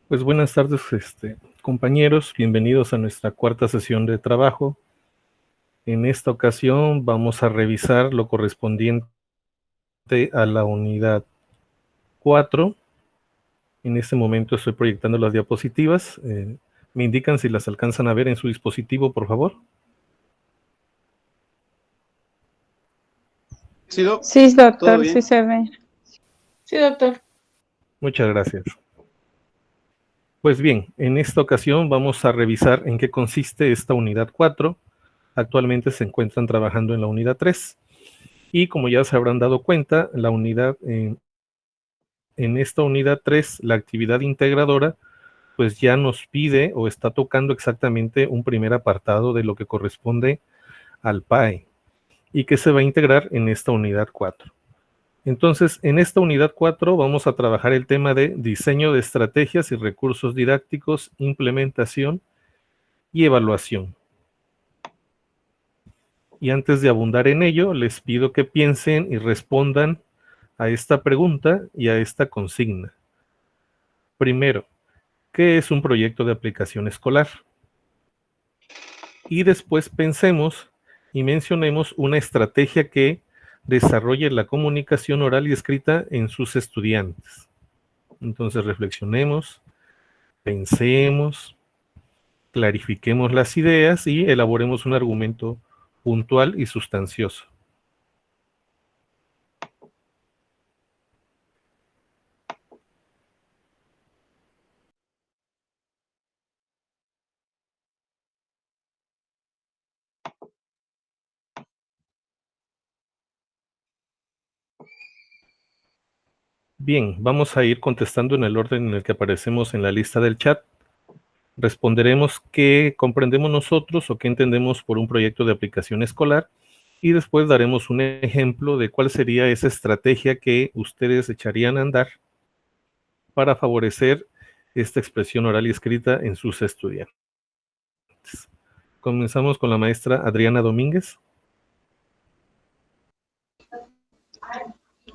Pues buenas tardes, compañeros, bienvenidos a nuestra cuarta sesión de trabajo. En esta ocasión vamos a revisar lo correspondiente a la unidad 4. En este momento estoy proyectando las diapositivas. ¿Me indican si las alcanzan a ver en su dispositivo, por favor? Sí, Doc. Sí, ¿Todo doctor, bien? sí se ve. Sí, doctor. Muchas gracias. Pues bien, en esta ocasión vamos a revisar en qué consiste esta unidad 4. Actualmente se encuentran trabajando en la unidad 3. Y como ya se habrán dado cuenta, la unidad en esta unidad 3, la actividad integradora, pues ya nos pide o está tocando exactamente un primer apartado de lo que corresponde al PAE y que se va a integrar en esta unidad 4. Entonces, en esta unidad 4 vamos a trabajar el tema de diseño de estrategias y recursos didácticos, implementación y evaluación. Y antes de abundar en ello, les pido que piensen y respondan a esta pregunta y a esta consigna. Primero, ¿qué es un proyecto de aplicación escolar? Y después pensemos y mencionemos una estrategia que desarrolle la comunicación oral y escrita en sus estudiantes. Entonces reflexionemos, pensemos, clarifiquemos las ideas y elaboremos un argumento puntual y sustancioso. Bien, vamos a ir contestando en el orden en el que aparecemos en la lista del chat. Responderemos qué comprendemos nosotros o qué entendemos por un proyecto de aplicación escolar y después daremos un ejemplo de cuál sería esa estrategia que ustedes echarían a andar para favorecer esta expresión oral y escrita en sus estudiantes. Comenzamos con la maestra Adriana Domínguez.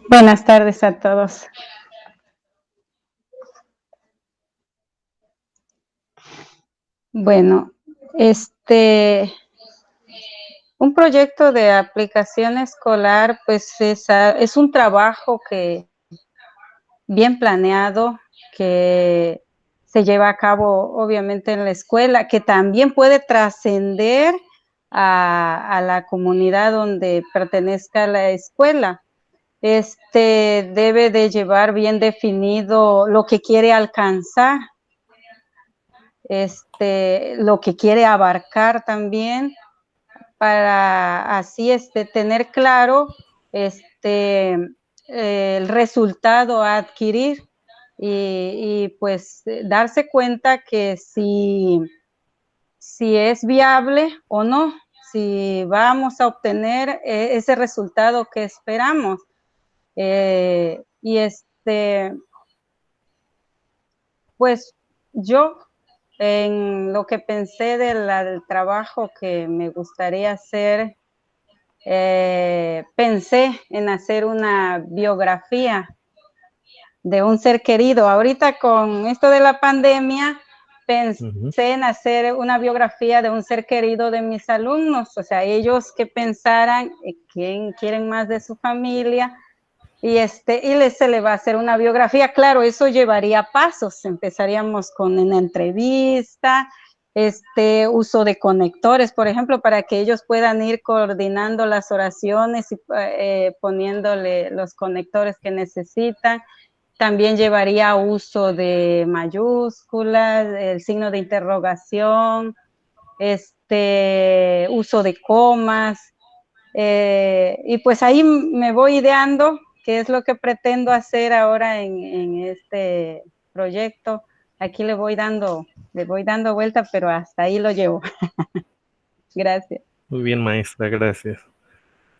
Buenas tardes a todos. Bueno, un proyecto de aplicación escolar, pues es un trabajo que bien planeado, que se lleva a cabo obviamente en la escuela, que también puede trascender a la comunidad donde pertenezca la escuela. Debe de llevar bien definido lo que quiere alcanzar, lo que quiere abarcar también, para así tener claro el resultado a adquirir y pues darse cuenta que si es viable o no, si vamos a obtener ese resultado que esperamos. Pues yo, en lo que pensé del trabajo que me gustaría hacer, pensé en hacer una biografía de un ser querido. Ahorita con esto de la pandemia, pensé en hacer una biografía de un ser querido de mis alumnos, o sea, ellos que pensaran quién quieren más de su familia, y se le va a hacer una biografía. Claro, eso llevaría pasos. Empezaríamos con una entrevista, uso de conectores, por ejemplo, para que ellos puedan ir coordinando las oraciones y poniéndole los conectores que necesitan. También llevaría uso de mayúsculas, el signo de interrogación, uso de comas, y pues ahí me voy ideando qué es lo que pretendo hacer ahora en este proyecto. Aquí le voy dando vuelta, pero hasta ahí lo llevo. Gracias. Muy bien, maestra, gracias.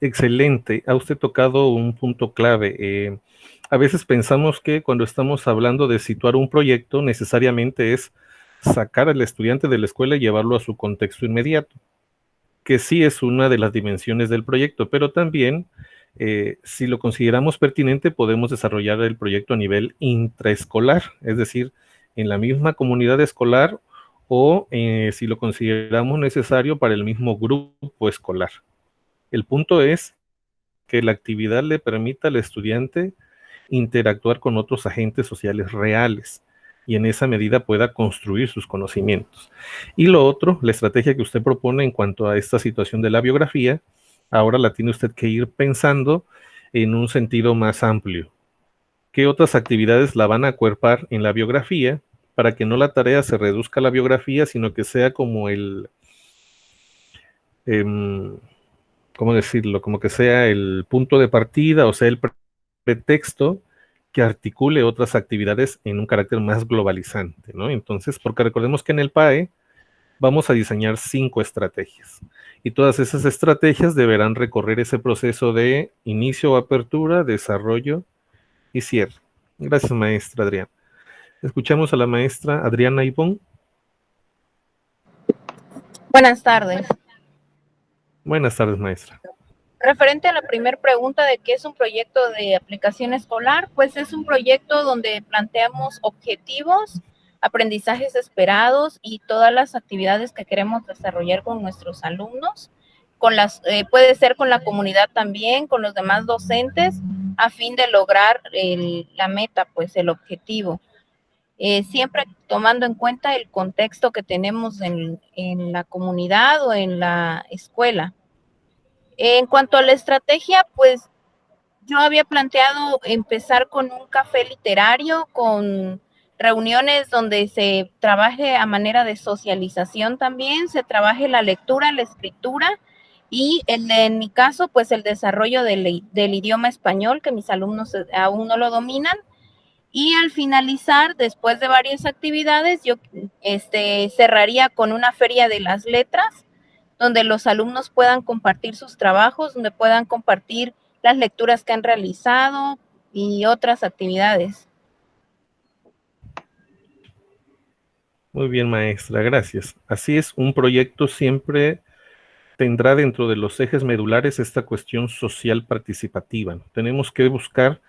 Excelente, ha usted tocado un punto clave. A veces pensamos que cuando estamos hablando de situar un proyecto, necesariamente es sacar al estudiante de la escuela y llevarlo a su contexto inmediato, que sí es una de las dimensiones del proyecto, pero también, si lo consideramos pertinente, podemos desarrollar el proyecto a nivel intraescolar, es decir, en la misma comunidad escolar o si lo consideramos necesario para el mismo grupo escolar. El punto es que la actividad le permita al estudiante interactuar con otros agentes sociales reales y en esa medida pueda construir sus conocimientos. Y lo otro, la estrategia que usted propone en cuanto a esta situación de la biografía, ahora la tiene usted que ir pensando en un sentido más amplio. ¿Qué otras actividades la van a acuerpar en la biografía para que no la tarea se reduzca a la biografía, sino que sea como el, ¿cómo decirlo? Como que sea el punto de partida, o sea, el pretexto que articule otras actividades en un carácter más globalizante, ¿no? Entonces, porque recordemos que en el PAE vamos a diseñar 5 estrategias y todas esas estrategias deberán recorrer ese proceso de inicio o apertura, desarrollo y cierre. Gracias, maestra Adriana. Escuchamos a la maestra Adriana Ivonne. Buenas tardes. Buenas tardes, maestra. Referente a la primera pregunta de qué es un proyecto de aplicación escolar, pues es un proyecto donde planteamos objetivos, aprendizajes esperados y todas las actividades que queremos desarrollar con nuestros alumnos, puede ser con la comunidad también, con los demás docentes, a fin de lograr la meta, pues el objetivo. Siempre tomando en cuenta el contexto que tenemos en la comunidad o en la escuela. En cuanto a la estrategia, pues yo había planteado empezar con un café literario, con reuniones donde se trabaje a manera de socialización también, se trabaje la lectura, la escritura y en mi caso, pues el desarrollo del idioma español, que mis alumnos aún no lo dominan. Y al finalizar, después de varias actividades, yo cerraría con una feria de las letras, donde los alumnos puedan compartir sus trabajos, donde puedan compartir las lecturas que han realizado y otras actividades. Muy bien, maestra, gracias. Así es, un proyecto siempre tendrá dentro de los ejes medulares esta cuestión social participativa. Tenemos que buscar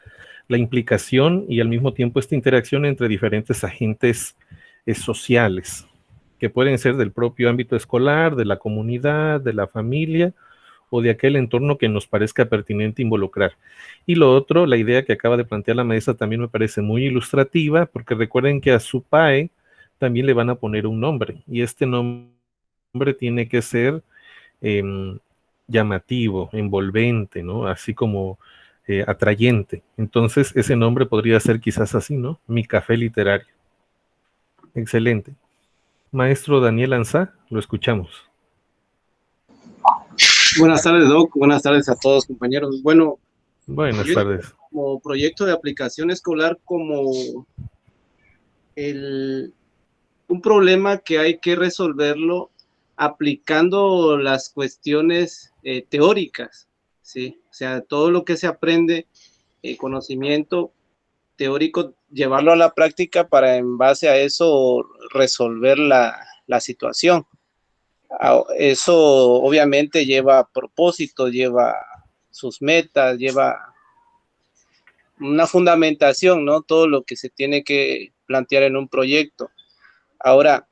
la implicación y al mismo tiempo esta interacción entre diferentes agentes sociales, que pueden ser del propio ámbito escolar, de la comunidad, de la familia o de aquel entorno que nos parezca pertinente involucrar. Y lo otro, la idea que acaba de plantear la maestra también me parece muy ilustrativa, porque recuerden que a su PAE también le van a poner un nombre, y este nombre tiene que ser llamativo, envolvente, ¿no? Así como atrayente. Entonces, ese nombre podría ser quizás así, ¿no? Mi café literario. Excelente. Maestro Daniel Ansá, lo escuchamos. Buenas tardes, Doc. Buenas tardes a todos, compañeros. Bueno, buenas tardes. Como proyecto de aplicación escolar, como un problema que hay que resolverlo aplicando las cuestiones teóricas, ¿sí? O sea, todo lo que se aprende, conocimiento teórico, llevarlo a la práctica para en base a eso resolver la situación. Eso obviamente lleva propósito, lleva sus metas, lleva una fundamentación, ¿no? Todo lo que se tiene que plantear en un proyecto. Ahora,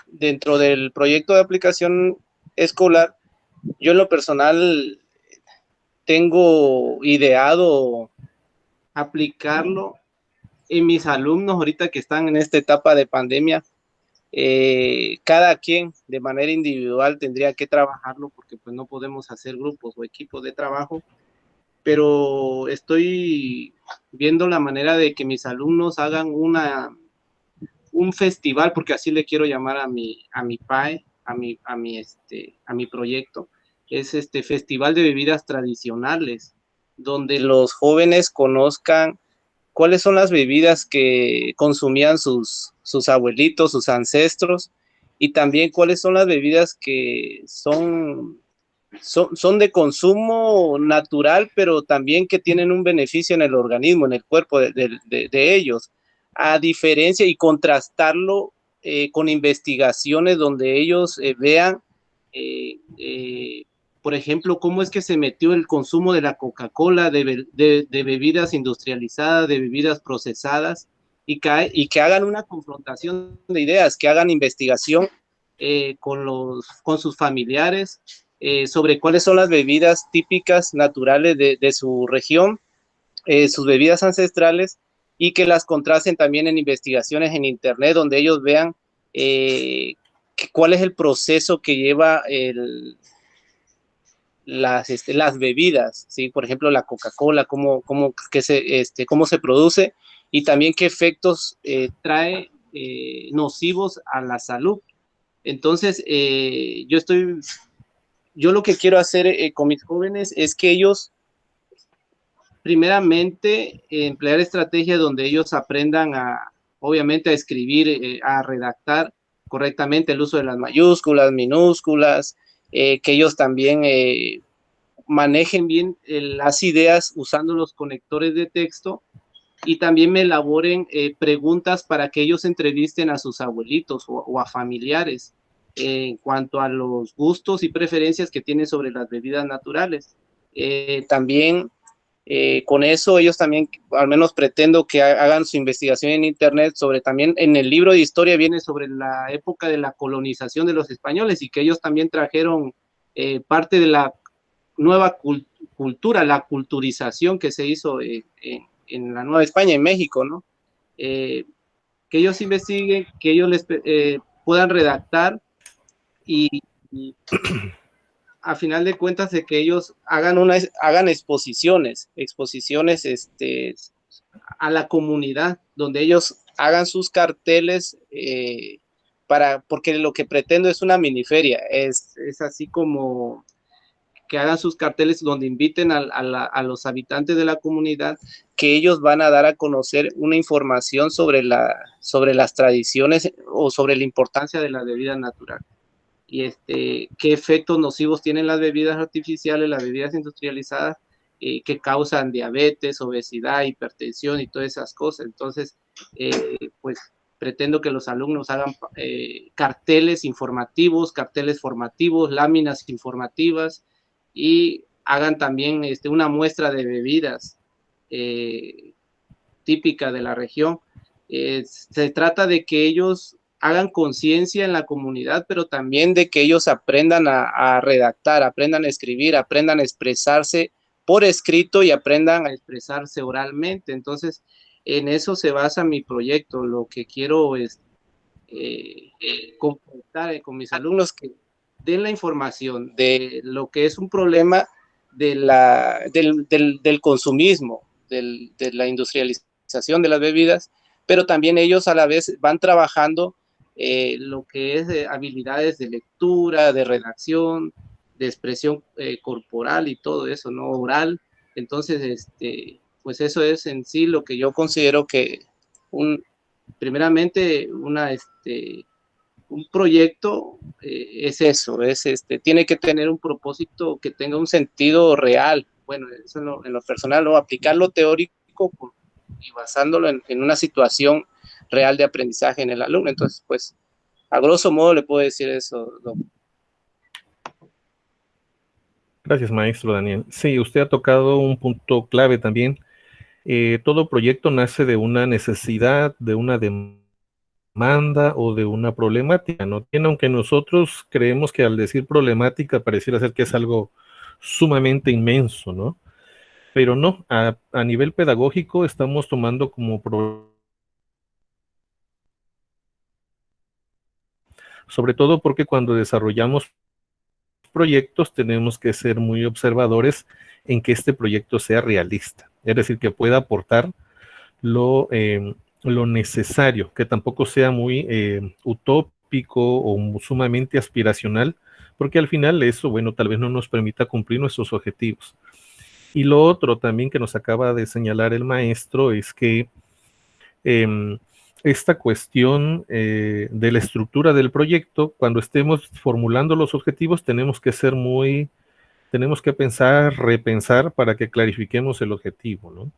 dentro del proyecto de aplicación escolar, yo en lo personal tengo ideado aplicarlo en mis alumnos ahorita que están en esta etapa de pandemia. Cada quien de manera individual tendría que trabajarlo porque pues no podemos hacer grupos o equipos de trabajo, pero estoy viendo la manera de que mis alumnos hagan un festival, porque así le quiero llamar a mi PAE, a mi proyecto, es festival de bebidas tradicionales, donde los jóvenes conozcan cuáles son las bebidas que consumían sus abuelitos, sus ancestros, y también cuáles son las bebidas que son de consumo natural, pero también que tienen un beneficio en el organismo, en el cuerpo de ellos, a diferencia y contrastarlo con investigaciones donde ellos vean, por ejemplo, cómo es que se metió el consumo de la Coca-Cola, de bebidas industrializadas, de bebidas procesadas, y que hagan una confrontación de ideas, que hagan investigación con sus familiares sobre cuáles son las bebidas típicas naturales de su región, sus bebidas ancestrales, y que las contrasten también en investigaciones en internet, donde ellos vean cuál es el proceso que lleva las bebidas, ¿sí? Por ejemplo, la Coca-Cola, cómo se produce, y también qué efectos trae nocivos a la salud. Entonces, yo lo que quiero hacer con mis jóvenes es que ellos, primeramente, emplear estrategias donde ellos aprendan obviamente, a escribir, a redactar correctamente el uso de las mayúsculas, minúsculas, que ellos también manejen bien las ideas usando los conectores de texto, y también me elaboren preguntas para que ellos entrevisten a sus abuelitos o a familiares en cuanto a los gustos y preferencias que tienen sobre las bebidas naturales. También con eso ellos también, al menos pretendo que hagan su investigación en internet sobre, también en el libro de historia viene sobre la época de la colonización de los españoles, y que ellos también trajeron parte de la nueva cultura, la culturización que se hizo en la Nueva España, en México, ¿no? Que ellos investiguen, que ellos puedan redactar, y a final de cuentas de que ellos hagan exposiciones a la comunidad, donde ellos hagan sus carteles, porque lo que pretendo es una miniferia, es así como que hagan sus carteles donde inviten a los habitantes de la comunidad, que ellos van a dar a conocer una información sobre las tradiciones o sobre la importancia de la bebida natural, y qué efectos nocivos tienen las bebidas artificiales, las bebidas industrializadas, que causan diabetes, obesidad, hipertensión y todas esas cosas. Entonces, pues pretendo que los alumnos hagan carteles informativos, carteles formativos, láminas informativas, y hagan también una muestra de bebidas típica de la región. Se trata de que ellos hagan conciencia en la comunidad, pero también de que ellos aprendan a redactar, aprendan a escribir, aprendan a expresarse por escrito y aprendan a expresarse oralmente. Entonces, en eso se basa mi proyecto. Lo que quiero es completar con mis alumnos, que den la información de lo que es un problema del consumismo, de la industrialización de las bebidas, pero también ellos a la vez van trabajando lo que es habilidades de lectura, de redacción, de expresión corporal y todo eso, ¿no? Oral. Entonces, pues eso es en sí lo que yo considero que primeramente un proyecto es eso, tiene que tener un propósito que tenga un sentido real. Bueno, eso en lo personal, ¿no? Aplicar lo teórico y basándolo en una situación real de aprendizaje en el alumno. Entonces, pues, a grosso modo le puedo decir eso, Doc. Gracias, maestro Daniel. Sí, usted ha tocado un punto clave también. Todo proyecto nace de una necesidad, de una demanda o de una problemática, ¿no? Aunque nosotros creemos que al decir problemática pareciera ser que es algo sumamente inmenso, ¿no? Pero no, a nivel pedagógico estamos tomando como sobre todo porque cuando desarrollamos proyectos tenemos que ser muy observadores en que este proyecto sea realista, es decir, que pueda aportar lo necesario, que tampoco sea muy utópico o sumamente aspiracional, porque al final eso, bueno, tal vez no nos permita cumplir nuestros objetivos. Y lo otro también que nos acaba de señalar el maestro es que esta cuestión de la estructura del proyecto, cuando estemos formulando los objetivos, tenemos que pensar, repensar para que clarifiquemos el objetivo, ¿no?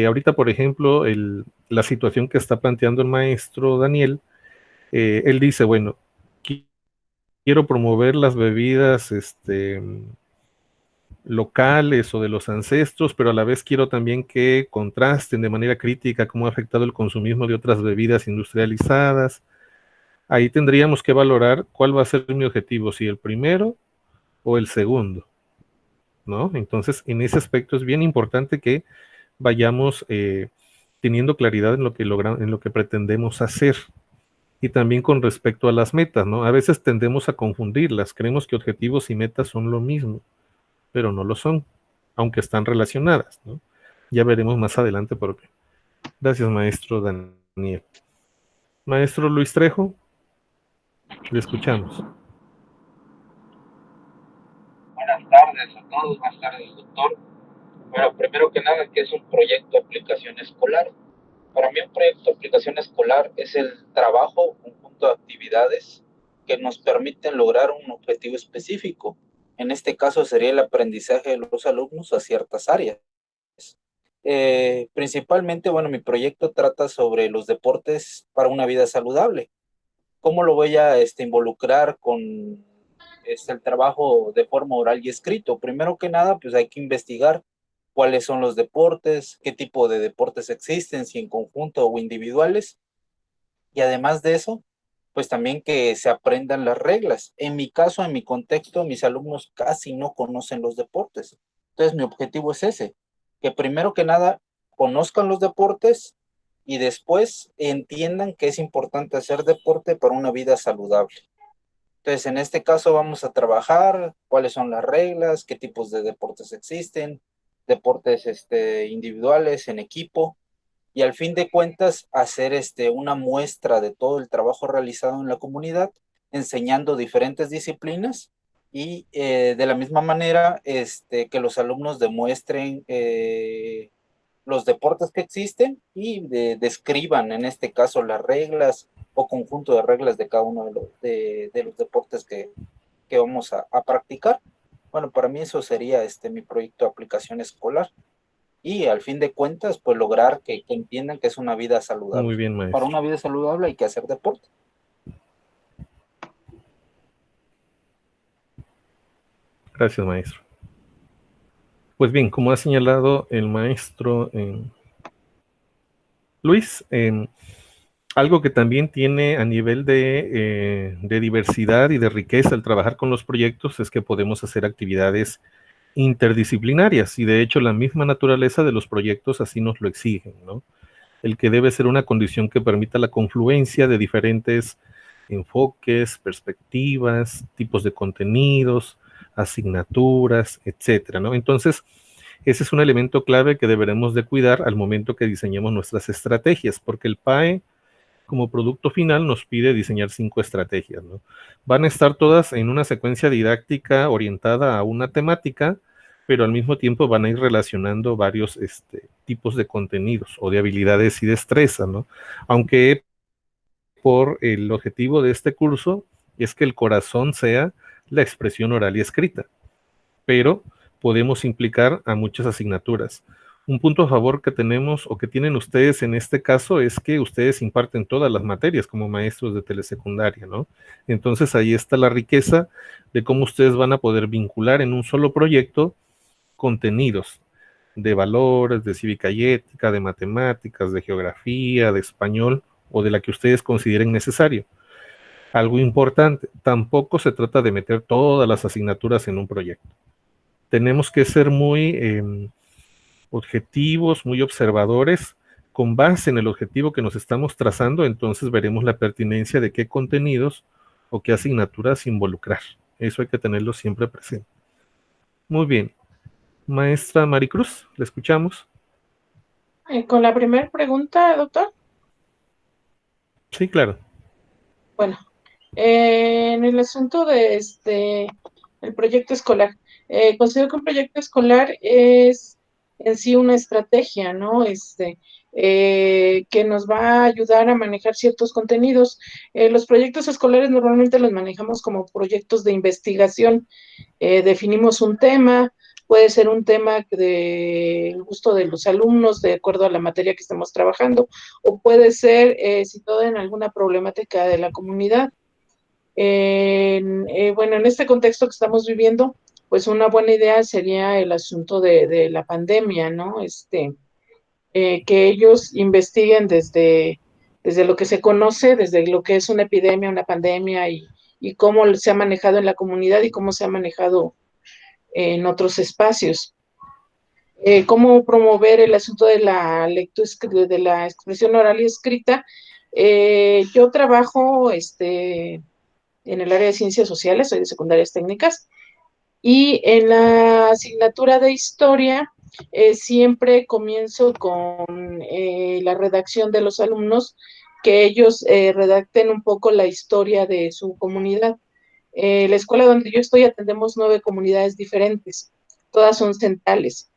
Ahorita, por ejemplo, la situación que está planteando el maestro Daniel, él dice, bueno, quiero promover las bebidas locales o de los ancestros, pero a la vez quiero también que contrasten de manera crítica cómo ha afectado el consumismo de otras bebidas industrializadas. Ahí tendríamos que valorar cuál va a ser mi objetivo, si el primero o el segundo, ¿no? Entonces, en ese aspecto es bien importante que vayamos teniendo claridad en lo que pretendemos hacer. Y también con respecto a las metas, ¿no? A veces tendemos a confundirlas, creemos que objetivos y metas son lo mismo, pero no lo son, aunque están relacionadas, ¿no? Ya veremos más adelante por qué. Gracias, maestro Daniel. Maestro Luis Trejo, le escuchamos. Buenas tardes a todos, buenas tardes, doctor. Bueno, primero que nada, ¿qué es un proyecto de aplicación escolar? Para mí un proyecto de aplicación escolar es el trabajo, un conjunto de actividades que nos permiten lograr un objetivo específico. En este caso sería el aprendizaje de los alumnos a ciertas áreas. Principalmente, bueno, mi proyecto trata sobre los deportes para una vida saludable. ¿Cómo lo voy a involucrar con el trabajo de forma oral y escrito? Primero que nada, pues hay que investigar cuáles son los deportes, qué tipo de deportes existen, si en conjunto o individuales. Y además de eso, pues también que se aprendan las reglas. En mi caso, en mi contexto, mis alumnos casi no conocen los deportes. Entonces, mi objetivo es ese, que primero que nada conozcan los deportes y después entiendan que es importante hacer deporte para una vida saludable. Entonces, en este caso vamos a trabajar cuáles son las reglas, qué tipos de deportes existen, deportes individuales, en equipo, y al fin de cuentas hacer una muestra de todo el trabajo realizado en la comunidad, enseñando diferentes disciplinas y de la misma manera que los alumnos demuestren los deportes que existen y describan en este caso las reglas o conjunto de reglas de cada uno de los deportes que vamos a practicar. Bueno, para mí eso sería mi proyecto de aplicación escolar. Y al fin de cuentas, pues lograr que entiendan que es una vida saludable. Muy bien, maestro. Para una vida saludable hay que hacer deporte. Gracias, maestro. Pues bien, como ha señalado el maestro Luis, algo que también tiene a nivel de diversidad y de riqueza el trabajar con los proyectos es que podemos hacer actividades interdisciplinarias y de hecho la misma naturaleza de los proyectos así nos lo exigen, ¿no? El que debe ser una condición que permita la confluencia de diferentes enfoques, perspectivas, tipos de contenidos, asignaturas, etcétera, ¿no? Entonces, ese es un elemento clave que deberemos de cuidar al momento que diseñemos nuestras estrategias, porque el PAE como producto final nos pide diseñar 5 estrategias, ¿no? Van a estar todas en una secuencia didáctica orientada a una temática, pero al mismo tiempo van a ir relacionando varios tipos de contenidos o de habilidades y destrezas, ¿no? Aunque por el objetivo de este curso es que el corazón sea la expresión oral y escrita, pero podemos implicar a muchas asignaturas. Un punto a favor que tenemos o que tienen ustedes en este caso es que ustedes imparten todas las materias como maestros de telesecundaria, ¿no? Entonces ahí está la riqueza de cómo ustedes van a poder vincular en un solo proyecto contenidos de valores, de cívica y ética, de matemáticas, de geografía, de español o de la que ustedes consideren necesario. Algo importante, tampoco se trata de meter todas las asignaturas en un proyecto. Tenemos que ser muy objetivos, muy observadores, con base en el objetivo que nos estamos trazando, entonces veremos la pertinencia de qué contenidos o qué asignaturas involucrar. Eso hay que tenerlo siempre presente. Muy bien. Maestra Maricruz, ¿le escuchamos? Con la primera pregunta, doctor. Sí, claro. Bueno, en el asunto de el proyecto escolar, considero que un proyecto escolar es en sí una estrategia, ¿no? Que nos va a ayudar a manejar ciertos contenidos. Los proyectos escolares normalmente los manejamos como proyectos de investigación. Definimos un tema, puede ser un tema del gusto de los alumnos, de acuerdo a la materia que estemos trabajando, o puede ser situado en alguna problemática de la comunidad. Bueno, en este contexto que estamos viviendo, pues una buena idea sería el asunto de la pandemia, ¿no? Que ellos investiguen desde lo que se conoce, desde lo que es una epidemia, una pandemia y cómo se ha manejado en la comunidad y cómo se ha manejado en otros espacios. Cómo promover el asunto de la lectura, de la expresión oral y escrita. Yo trabajo en el área de ciencias sociales, soy de secundarias técnicas, y en la asignatura de historia siempre comienzo con la redacción de los alumnos, que ellos redacten un poco la historia de su comunidad. La escuela donde yo estoy atendemos 9 comunidades diferentes, todas son centrales.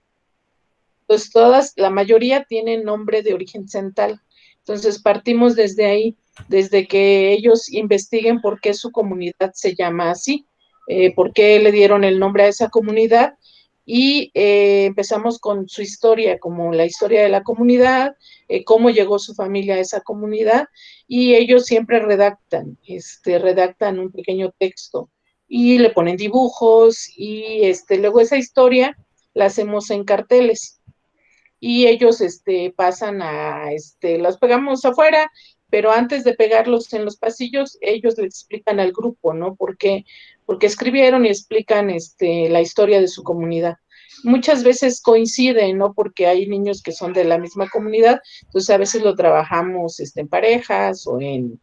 Entonces todas, la mayoría tienen nombre de origen central. Entonces partimos desde ahí, desde que ellos investiguen por qué su comunidad se llama así, por qué le dieron el nombre a esa comunidad, y empezamos con su historia, como la historia de la comunidad, cómo llegó su familia a esa comunidad, y ellos siempre redactan un pequeño texto y le ponen dibujos, y luego esa historia la hacemos en carteles y ellos pasan los pegamos afuera, pero antes de pegarlos en los pasillos, ellos le explican al grupo, ¿no? Porque escribieron y explican la historia de su comunidad. Muchas veces coinciden, ¿no? Porque hay niños que son de la misma comunidad, entonces a veces lo trabajamos en parejas o en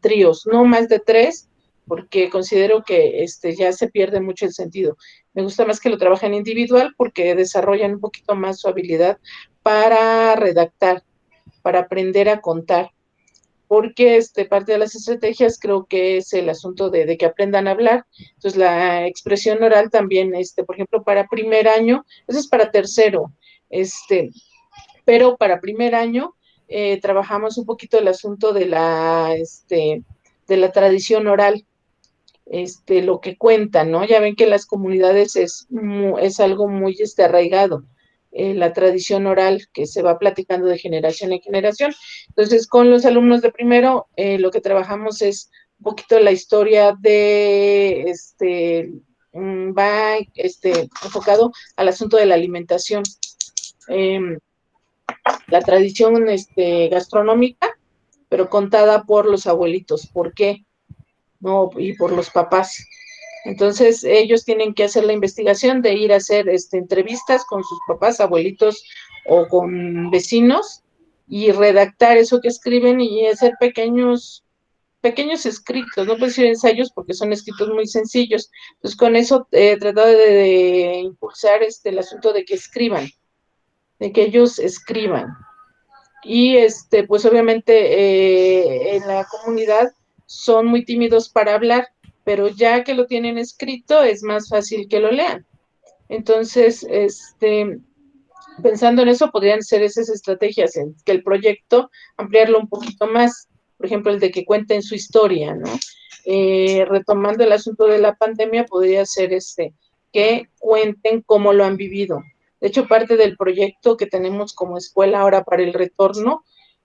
tríos, no más de 3, porque considero que ya se pierde mucho el sentido. Me gusta más que lo trabajen individual porque desarrollan un poquito más su habilidad para redactar, para aprender a contar. Porque parte de las estrategias creo que es el asunto de que aprendan a hablar. Entonces, la expresión oral también, por ejemplo, para primer año, eso es para tercero, pero para primer año trabajamos un poquito el asunto de la tradición oral, lo que cuentan, ¿no? Ya ven que en las comunidades es algo muy arraigado, la tradición oral que se va platicando de generación en generación. Entonces, con los alumnos de primero, lo que trabajamos es un poquito la historia va enfocado al asunto de la alimentación, la tradición gastronómica, pero contada por los abuelitos. ¿Por qué? No, y por los papás. Entonces, ellos tienen que hacer la investigación de ir a hacer entrevistas con sus papás, abuelitos o con vecinos y redactar eso que escriben y hacer pequeños escritos, no puedo decir ensayos porque son escritos muy sencillos. Entonces, con eso he tratado de impulsar el asunto de que escriban, de que ellos escriban. Y pues obviamente en la comunidad son muy tímidos para hablar, pero ya que lo tienen escrito es más fácil que lo lean. Entonces, pensando en eso, podrían ser esas estrategias, en que el proyecto ampliarlo un poquito más, por ejemplo, el de que cuenten su historia, ¿no? Retomando el asunto de la pandemia, podría ser que cuenten cómo lo han vivido. De hecho, parte del proyecto que tenemos como escuela ahora para el retorno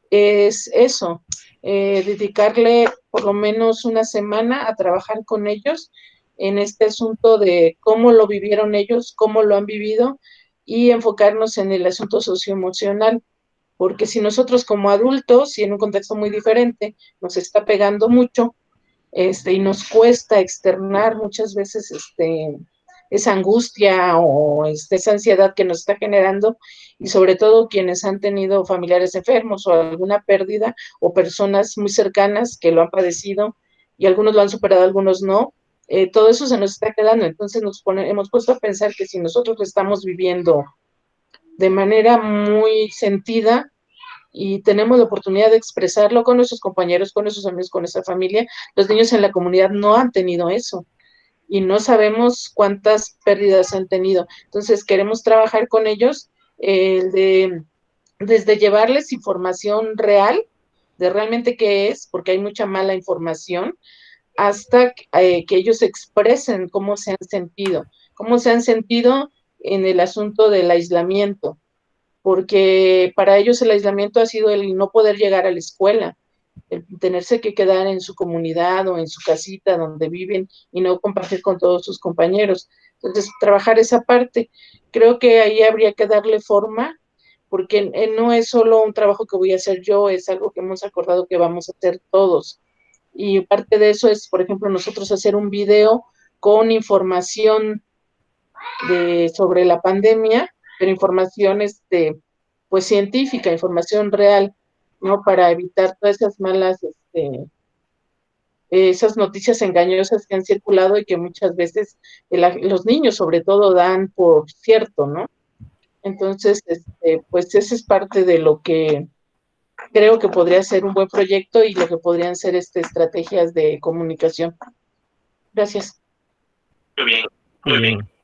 es eso, dedicarle por lo menos una semana a trabajar con ellos en este asunto de cómo lo vivieron ellos, cómo lo han vivido y enfocarnos en el asunto socioemocional, porque si nosotros como adultos y en un contexto muy diferente nos está pegando mucho, y nos cuesta externar muchas veces esa angustia o esa ansiedad que nos está generando, y sobre todo quienes han tenido familiares enfermos o alguna pérdida o personas muy cercanas que lo han padecido y algunos lo han superado, algunos no, todo eso se nos está quedando. Entonces hemos puesto a pensar que si nosotros lo estamos viviendo de manera muy sentida y tenemos la oportunidad de expresarlo con nuestros compañeros, con nuestros amigos, con nuestra familia, los niños en la comunidad no han tenido eso y no sabemos cuántas pérdidas han tenido. Entonces queremos trabajar con ellos desde llevarles información real de realmente qué es, porque hay mucha mala información, hasta que ellos expresen cómo se han sentido en el asunto del aislamiento, porque para ellos el aislamiento ha sido el no poder llegar a la escuela, el tenerse que quedar en su comunidad o en su casita donde viven y no compartir con todos sus compañeros. Entonces, trabajar esa parte, creo que ahí habría que darle forma, porque no es solo un trabajo que voy a hacer yo, es algo que hemos acordado que vamos a hacer todos. Y parte de eso es, por ejemplo, nosotros hacer un video con información sobre la pandemia, pero información pues científica, información real, ¿no? Para evitar todas esas malas, esas noticias engañosas que han circulado y que muchas veces los niños sobre todo dan por cierto, ¿no? Entonces, pues esa es parte de lo que creo que podría ser un buen proyecto y lo que podrían ser estrategias de comunicación. Gracias.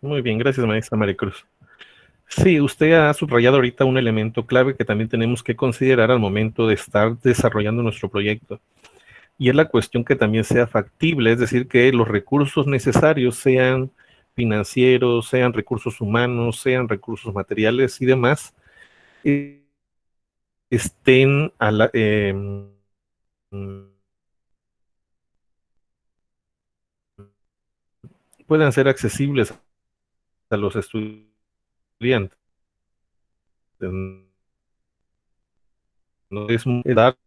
Muy bien, gracias, maestra Maricruz. Sí, usted ha subrayado ahorita un elemento clave que también tenemos que considerar al momento de estar desarrollando nuestro proyecto. Y es la cuestión que también sea factible, es decir, que los recursos necesarios sean financieros, sean recursos humanos, sean recursos materiales y demás, estén a la, puedan ser accesibles a los estudiantes. No es dar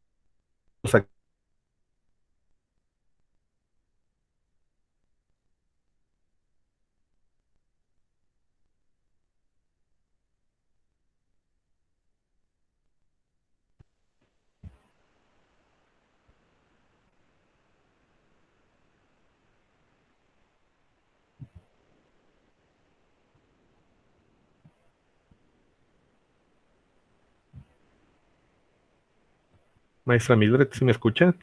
maestra Mildred, ¿sí me escucha?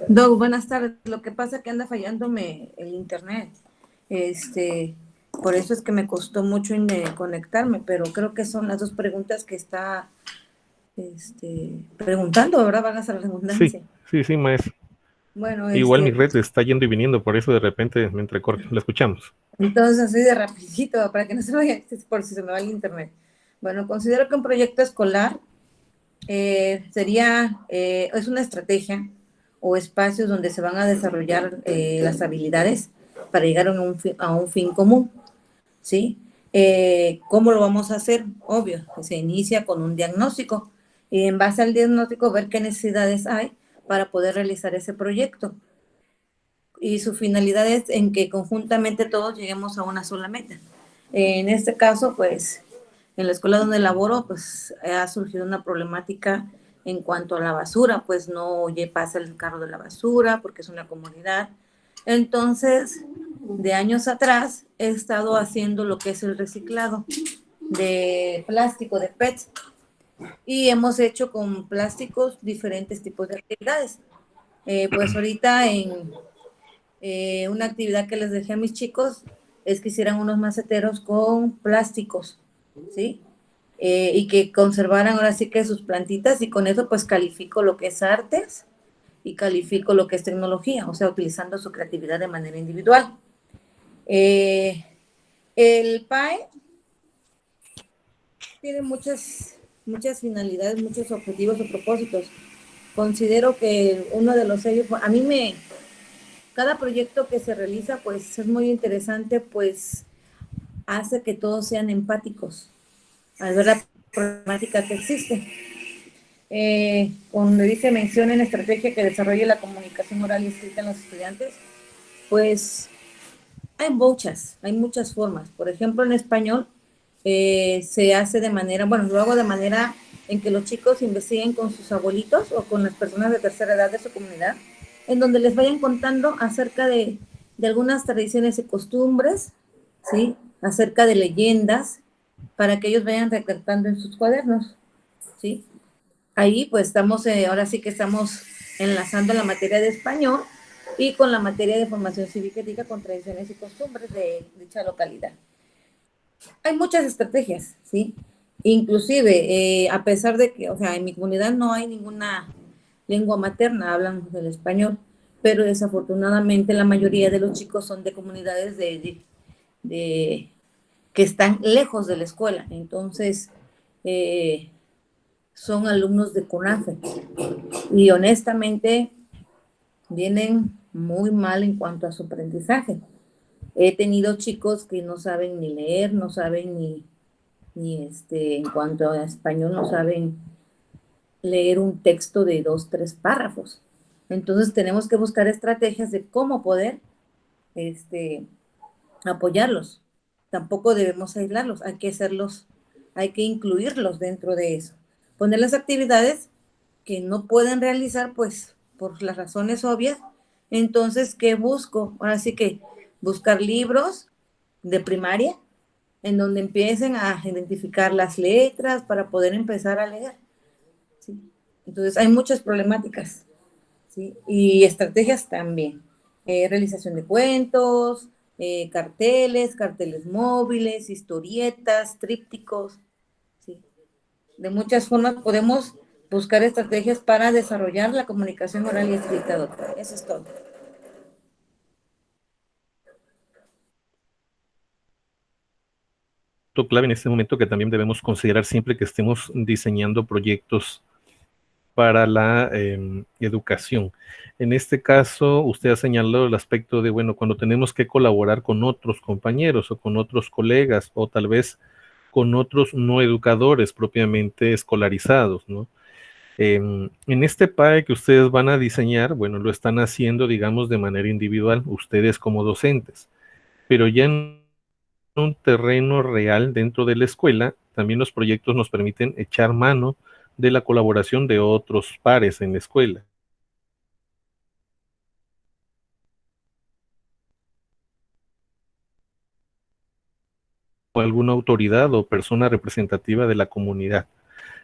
Doug, buenas tardes. Lo que pasa es que anda fallándome el internet. Por eso es que me costó mucho conectarme, pero creo que son las dos preguntas que está preguntando, ¿verdad? Van a hacer la redundancia. Sí, maestra. Bueno, igual mi red está yendo y viniendo, por eso de repente me entrecorto. La escuchamos. Entonces, así de rapidito, para que no se vaya, por si se me va el internet. Bueno, considero que un proyecto escolar es una estrategia o espacios donde se van a desarrollar las habilidades para llegar a un fin común, ¿sí? ¿Cómo lo vamos a hacer? Obvio, se inicia con un diagnóstico y en base al diagnóstico ver qué necesidades hay para poder realizar ese proyecto. Y su finalidad es en que conjuntamente todos lleguemos a una sola meta. En este caso, pues, en la escuela donde laboro, pues, ha surgido una problemática en cuanto a la basura, pues no pasa el carro de la basura porque es una comunidad. Entonces, de años atrás, he estado haciendo lo que es el reciclado de plástico, de PET, y hemos hecho con plásticos diferentes tipos de actividades. Pues ahorita una actividad que les dejé a mis chicos es que hicieran unos maceteros con plásticos, ¿sí? Y que conservaran ahora sí que sus plantitas, y con eso pues califico lo que es artes y califico lo que es tecnología, o sea, utilizando su creatividad de manera individual. El PAE tiene muchas finalidades, muchos objetivos o propósitos. Considero que uno de los sellos, cada proyecto que se realiza, pues es muy interesante, pues hace que todos sean empáticos al ver la problemática que existe. Cuando dice mención en estrategia que desarrolle la comunicación oral y escrita en los estudiantes, pues hay muchas formas. Por ejemplo, en español se hace lo hago de manera en que los chicos investiguen con sus abuelitos o con las personas de tercera edad de su comunidad, en donde les vayan contando acerca de algunas tradiciones y costumbres, ¿sí? Acerca de leyendas, para que ellos vayan recortando en sus cuadernos, ¿sí? Ahí pues ahora sí que estamos enlazando la materia de español y con la materia de formación cívica y ética con tradiciones y costumbres de dicha localidad. Hay muchas estrategias, ¿sí? Inclusive, a pesar de que, o sea, en mi comunidad no hay ninguna lengua materna, hablan del español, pero desafortunadamente la mayoría de los chicos son de comunidades que están lejos de la escuela. Entonces, son alumnos de CONAFE y honestamente vienen muy mal en cuanto a su aprendizaje. He tenido chicos que no saben ni leer, no saben ni en cuanto a español, no saben leer un texto de 2, 3 párrafos. Entonces tenemos que buscar estrategias de cómo poder apoyarlos. Tampoco debemos aislarlos, hay que incluirlos dentro de eso. Ponerles actividades que no pueden realizar, pues, por las razones obvias. Entonces, ¿qué busco? Ahora sí que buscar libros de primaria en donde empiecen a identificar las letras para poder empezar a leer, ¿sí? Entonces, hay muchas problemáticas, ¿sí? Y estrategias también. Realización de cuentos, carteles móviles, historietas, trípticos, ¿sí? De muchas formas podemos buscar estrategias para desarrollar la comunicación oral y escrita, doctora. Eso es todo. Clave en este momento que también debemos considerar siempre que estemos diseñando proyectos para la educación. En este caso, usted ha señalado el aspecto de, bueno, cuando tenemos que colaborar con otros compañeros o con otros colegas o tal vez con otros no educadores propiamente escolarizados, ¿no? En este PAE que ustedes van a diseñar, bueno, lo están haciendo, digamos, de manera individual, ustedes como docentes, pero ya en un terreno real dentro de la escuela, también los proyectos nos permiten echar mano de la colaboración de otros pares en la escuela. O alguna autoridad o persona representativa de la comunidad.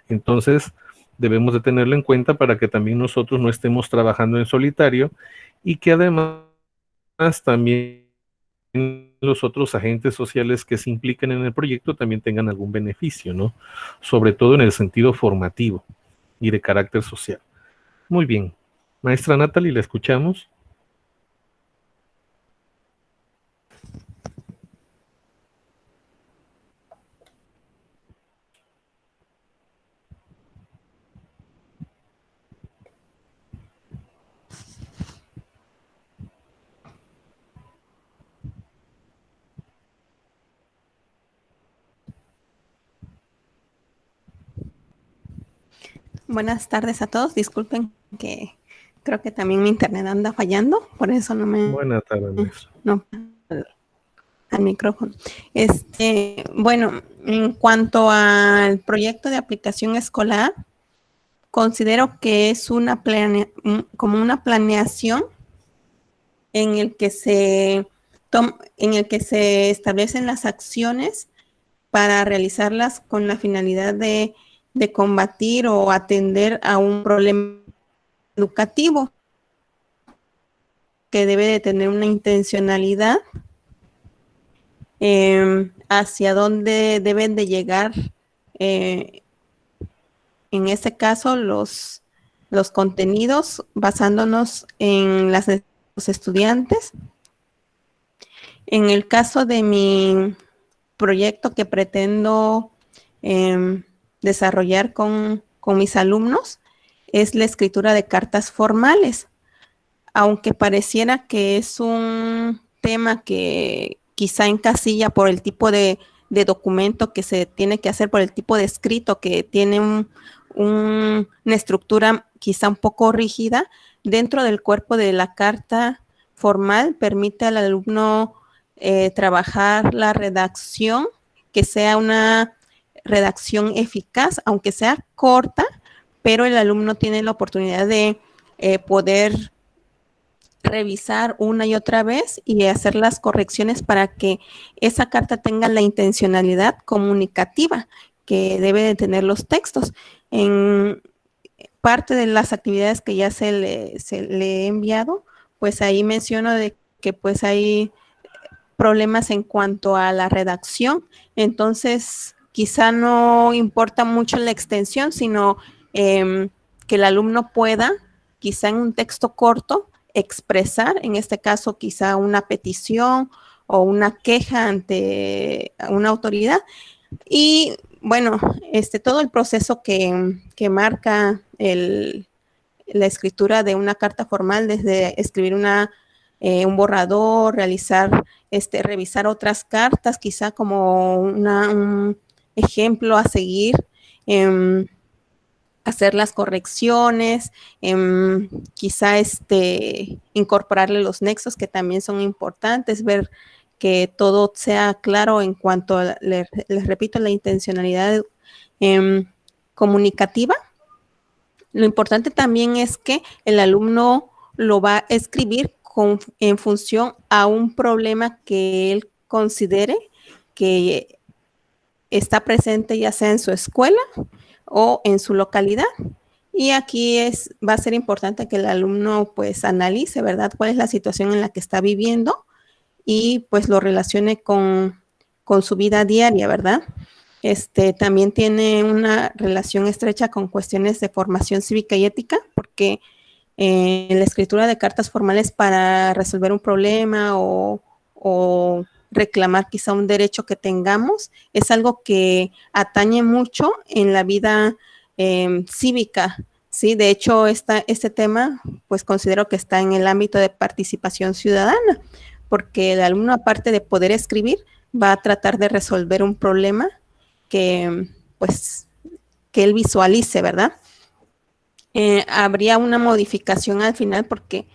Entonces, debemos de tenerlo en cuenta para que también nosotros no estemos trabajando en solitario y que además también los otros agentes sociales que se impliquen en el proyecto también tengan algún beneficio, ¿no? Sobre todo en el sentido formativo y de carácter social. Muy bien. Maestra Natalie, ¿la escuchamos? Buenas tardes a todos. Disculpen que creo que también mi internet anda fallando, por eso no me... Buenas tardes, maestro. No, al micrófono. Bueno, en cuanto al proyecto de aplicación escolar, considero que es como una planeación en el que se establecen las acciones para realizarlas con la finalidad de combatir o atender a un problema educativo que debe de tener una intencionalidad hacia dónde deben de llegar, en este caso, los contenidos, basándonos en las de los estudiantes. En el caso de mi proyecto que pretendo desarrollar con mis alumnos, es la escritura de cartas formales. Aunque pareciera que es un tema que quizá encasilla por el tipo de documento que se tiene que hacer, por el tipo de escrito que tiene una estructura quizá un poco rígida, dentro del cuerpo de la carta formal permite al alumno trabajar la redacción, que sea una redacción eficaz, aunque sea corta, pero el alumno tiene la oportunidad de poder revisar una y otra vez y hacer las correcciones para que esa carta tenga la intencionalidad comunicativa que debe de tener los textos. En parte de las actividades que ya se le he enviado, pues ahí menciono de que pues hay problemas en cuanto a la redacción, entonces quizá no importa mucho la extensión, sino que el alumno pueda, quizá en un texto corto, expresar, en este caso quizá una petición o una queja ante una autoridad, y bueno, todo el proceso que marca la escritura de una carta formal, desde escribir un borrador, revisar otras cartas, quizá como un ejemplo a seguir, hacer las correcciones, quizá incorporarle los nexos que también son importantes, ver que todo sea claro en cuanto a, les repito, la intencionalidad comunicativa. Lo importante también es que el alumno lo va a escribir en función a un problema que él considere que está presente, ya sea en su escuela o en su localidad. Y aquí va a ser importante que el alumno pues analice, ¿verdad?, cuál es la situación en la que está viviendo y pues lo relacione con su vida diaria, ¿verdad? También tiene una relación estrecha con cuestiones de formación cívica y ética, porque la escritura de cartas formales para resolver un problema o reclamar quizá un derecho que tengamos es algo que atañe mucho en la vida cívica, ¿sí? De hecho, este tema pues considero que está en el ámbito de participación ciudadana, porque el alumno, aparte de poder escribir, va a tratar de resolver un problema que él visualice, ¿verdad? Habría una modificación al final porque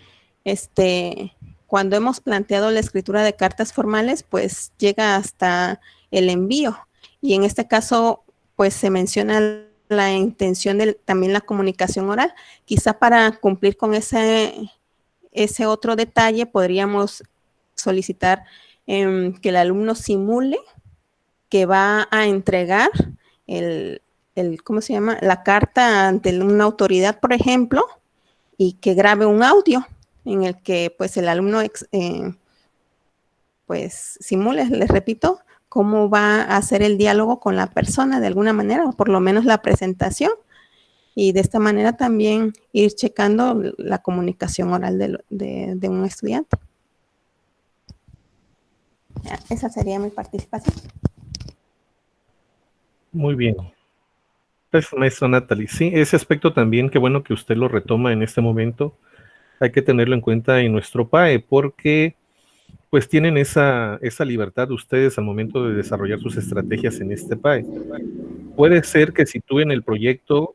cuando hemos planteado la escritura de cartas formales, pues llega hasta el envío. Y en este caso, pues se menciona la intención de también la comunicación oral. Quizá para cumplir con ese otro detalle, podríamos solicitar que el alumno simule que va a entregar ¿cómo se llama?, la carta ante una autoridad, por ejemplo, y que grabe un audio en el que pues el alumno pues simule, les repito, cómo va a hacer el diálogo con la persona de alguna manera, o por lo menos la presentación, y de esta manera también ir checando la comunicación oral de un estudiante. Esa sería mi participación. Muy bien. Gracias, maestra Natalie. Sí, ese aspecto también, qué bueno que usted lo retoma en este momento. Hay que tenerlo en cuenta en nuestro PAE, porque pues tienen esa libertad ustedes al momento de desarrollar sus estrategias en este PAE. Puede ser que si tú en el proyecto,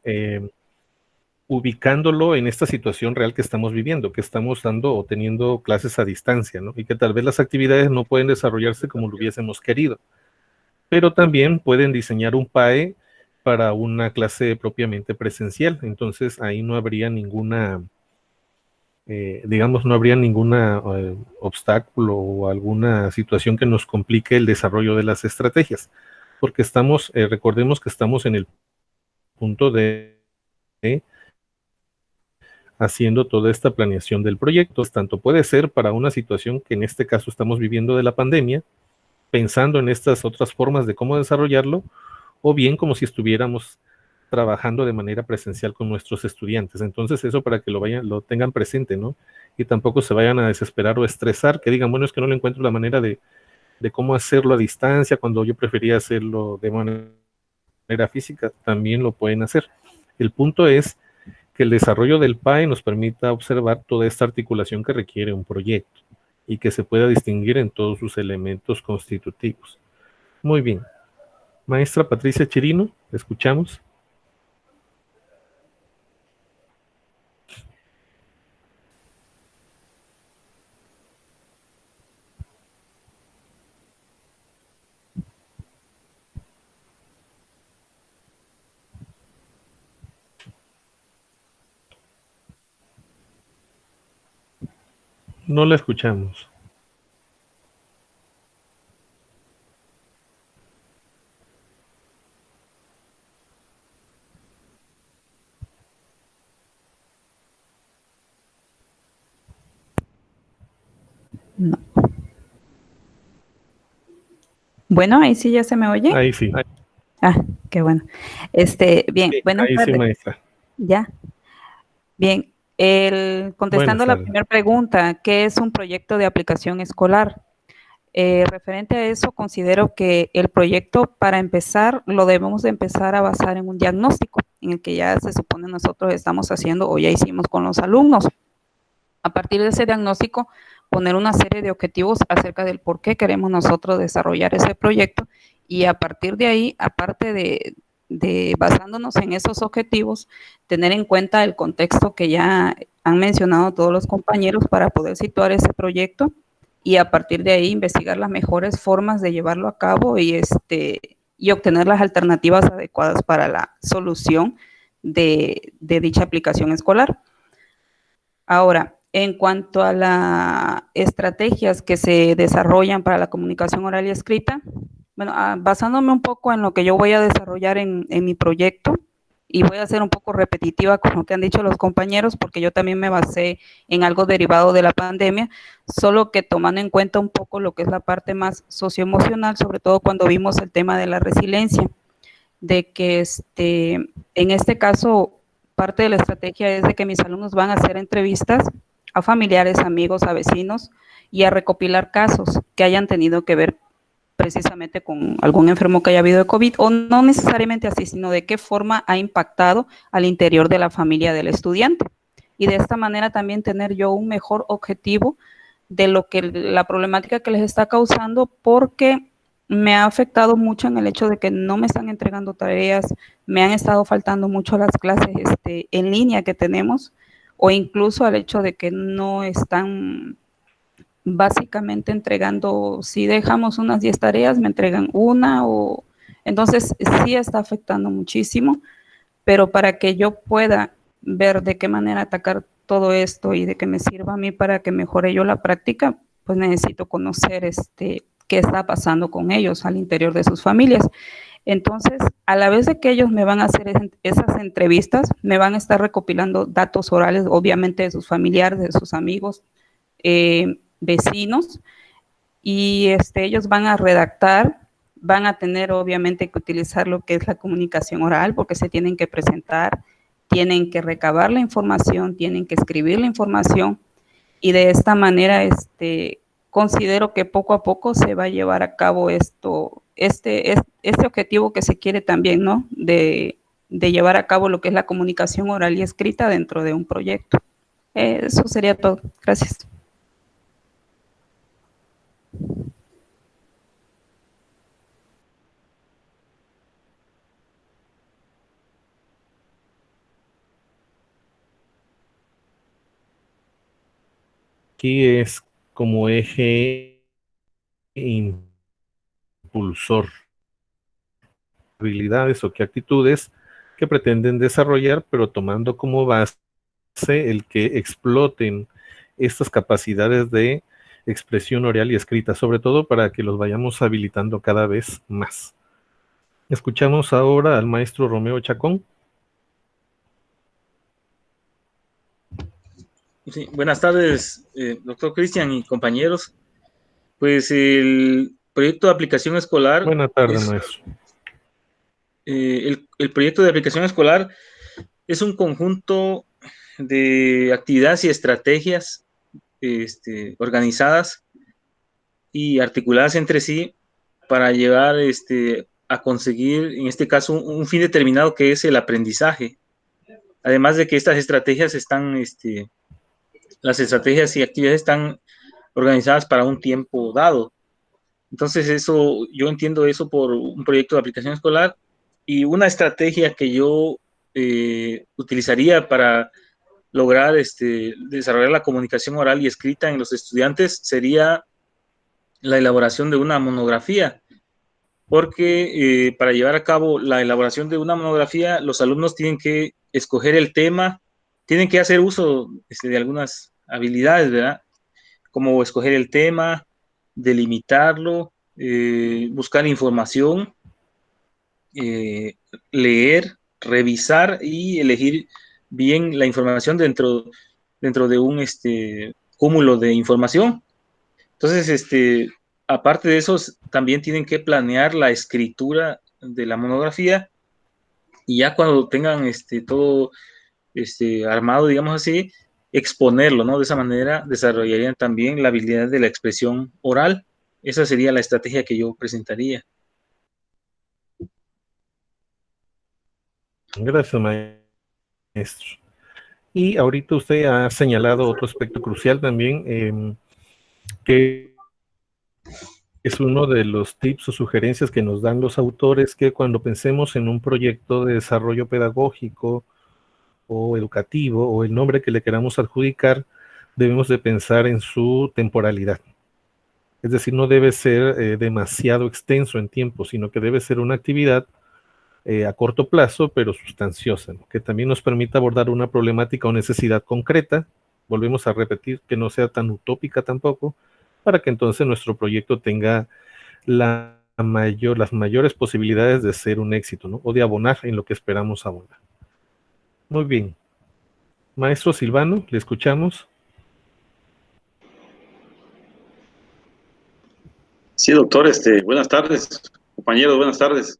ubicándolo en esta situación real que estamos viviendo, que estamos dando o teniendo clases a distancia, ¿no? Y que tal vez las actividades no pueden desarrollarse como lo hubiésemos querido, pero también pueden diseñar un PAE para una clase propiamente presencial. Entonces ahí no habría ninguna, no habría ningún obstáculo o alguna situación que nos complique el desarrollo de las estrategias, porque estamos, recordemos que estamos en el punto de haciendo toda esta planeación del proyecto. Tanto puede ser para una situación que en este caso estamos viviendo de la pandemia, pensando en estas otras formas de cómo desarrollarlo, o bien como si estuviéramos trabajando de manera presencial con nuestros estudiantes. Entonces eso para que lo tengan presente, ¿no? Y tampoco se vayan a desesperar o estresar, que digan, bueno, es que no le encuentro la manera de cómo hacerlo a distancia, cuando yo prefería hacerlo de manera física. También lo pueden hacer. El punto es que el desarrollo del PAE nos permita observar toda esta articulación que requiere un proyecto y que se pueda distinguir en todos sus elementos constitutivos. Muy bien. Maestra Patricia Chirino, escuchamos. No la escuchamos. No. Bueno, ahí sí ya se me oye. Ahí sí. Ah, qué bueno. Bien, Sí, buenas ahí tardes. sí, maestra. Ya. Bien, contestando la primera pregunta, ¿qué es un proyecto de aplicación escolar? Referente a eso, considero que el proyecto, para empezar, lo debemos de empezar a basar en un diagnóstico, en el que ya se supone nosotros estamos haciendo o ya hicimos con los alumnos. A partir de ese diagnóstico, poner una serie de objetivos acerca del por qué queremos nosotros desarrollar ese proyecto, y a partir de ahí, aparte de basándonos en esos objetivos, tener en cuenta el contexto que ya han mencionado todos los compañeros para poder situar ese proyecto, y a partir de ahí investigar las mejores formas de llevarlo a cabo y obtener las alternativas adecuadas para la solución de dicha aplicación escolar. Ahora, en cuanto a las estrategias que se desarrollan para la comunicación oral y escrita, bueno, basándome un poco en lo que yo voy a desarrollar en mi proyecto, y voy a ser un poco repetitiva con lo que han dicho los compañeros, porque yo también me basé en algo derivado de la pandemia, solo que tomando en cuenta un poco lo que es la parte más socioemocional, sobre todo cuando vimos el tema de la resiliencia, de que en este caso, parte de la estrategia es de que mis alumnos van a hacer entrevistas a familiares, amigos, a vecinos, y a recopilar casos que hayan tenido que ver precisamente con algún enfermo que haya habido de COVID, o no necesariamente así, sino de qué forma ha impactado al interior de la familia del estudiante. Y de esta manera también tener yo un mejor objetivo de lo que la problemática que les está causando, porque me ha afectado mucho en el hecho de que no me están entregando tareas, me han estado faltando mucho las clases en línea que tenemos, o incluso al hecho de que no están básicamente entregando, si dejamos unas 10 tareas, me entregan una, entonces sí está afectando muchísimo, pero para que yo pueda ver de qué manera atacar todo esto y de que me sirva a mí para que mejore yo la práctica, pues necesito conocer qué está pasando con ellos al interior de sus familias. Entonces, a la vez de que ellos me van a hacer esas entrevistas, me van a estar recopilando datos orales, obviamente de sus familiares, de sus amigos, vecinos, y ellos van a redactar, van a tener obviamente que utilizar lo que es la comunicación oral, porque se tienen que presentar, tienen que recabar la información, tienen que escribir la información, y de esta manera considero que poco a poco se va a llevar a cabo este objetivo que se quiere también, ¿no? De llevar a cabo lo que es la comunicación oral y escrita dentro de un proyecto. Eso sería todo. Gracias. Aquí es como eje impulsor, habilidades o qué actitudes que pretenden desarrollar, pero tomando como base el que exploten estas capacidades de expresión oral y escrita, sobre todo para que los vayamos habilitando cada vez más. Escuchamos ahora al maestro Romeo Chacón. Sí, buenas tardes, doctor Cristian y compañeros. Pues el proyecto de aplicación escolar... Buenas tardes, maestro. El proyecto de aplicación escolar es un conjunto de actividades y estrategias organizadas y articuladas entre sí para llevar a conseguir, en este caso, un fin determinado, que es el aprendizaje. Además de que estas estrategias las estrategias y actividades están organizadas para un tiempo dado. Entonces yo entiendo eso por un proyecto de aplicación escolar, y una estrategia que yo utilizaría para lograr desarrollar la comunicación oral y escrita en los estudiantes sería la elaboración de una monografía, porque para llevar a cabo la elaboración de una monografía, los alumnos tienen que escoger el tema, tienen que hacer uso de algunas habilidades, ¿verdad? Como escoger el tema, delimitarlo, buscar información, leer, revisar y elegir bien la información dentro de un cúmulo de información. Entonces, aparte de eso, también tienen que planear la escritura de la monografía, y ya cuando tengan todo armado, digamos así, exponerlo, ¿no? De esa manera desarrollarían también la habilidad de la expresión oral Esa sería la estrategia que yo presentaría. Gracias, maestro. Y ahorita usted ha señalado otro aspecto crucial también, que es uno de los tips o sugerencias que nos dan los autores, que cuando pensemos en un proyecto de desarrollo pedagógico o educativo, o el nombre que le queramos adjudicar, debemos de pensar en su temporalidad. Es decir, no debe ser demasiado extenso en tiempo, sino que debe ser una actividad a corto plazo, pero sustanciosa, ¿no? Que también nos permita abordar una problemática o necesidad concreta. Volvemos a repetir, que no sea tan utópica tampoco, para que entonces nuestro proyecto tenga las mayores posibilidades de ser un éxito, ¿no? O de abonar en lo que esperamos abonar. Muy bien. Maestro Silvano, le escuchamos. Sí, doctor, buenas tardes, compañeros, buenas tardes.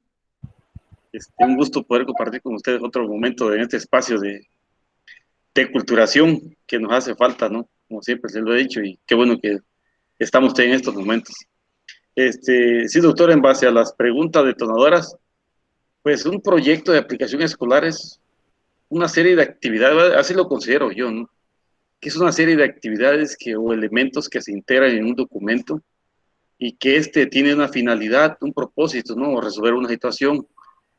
Un gusto poder compartir con ustedes otro momento en este espacio de culturación que nos hace falta, ¿no? Como siempre se lo he dicho, y qué bueno que estamos en estos momentos. Sí, doctor, en base a las preguntas detonadoras, pues un proyecto de aplicación escolar es una serie de actividades, así lo considero yo, ¿no? Que es una serie de actividades o elementos que se integran en un documento y que tiene una finalidad, un propósito, ¿no? Resolver una situación.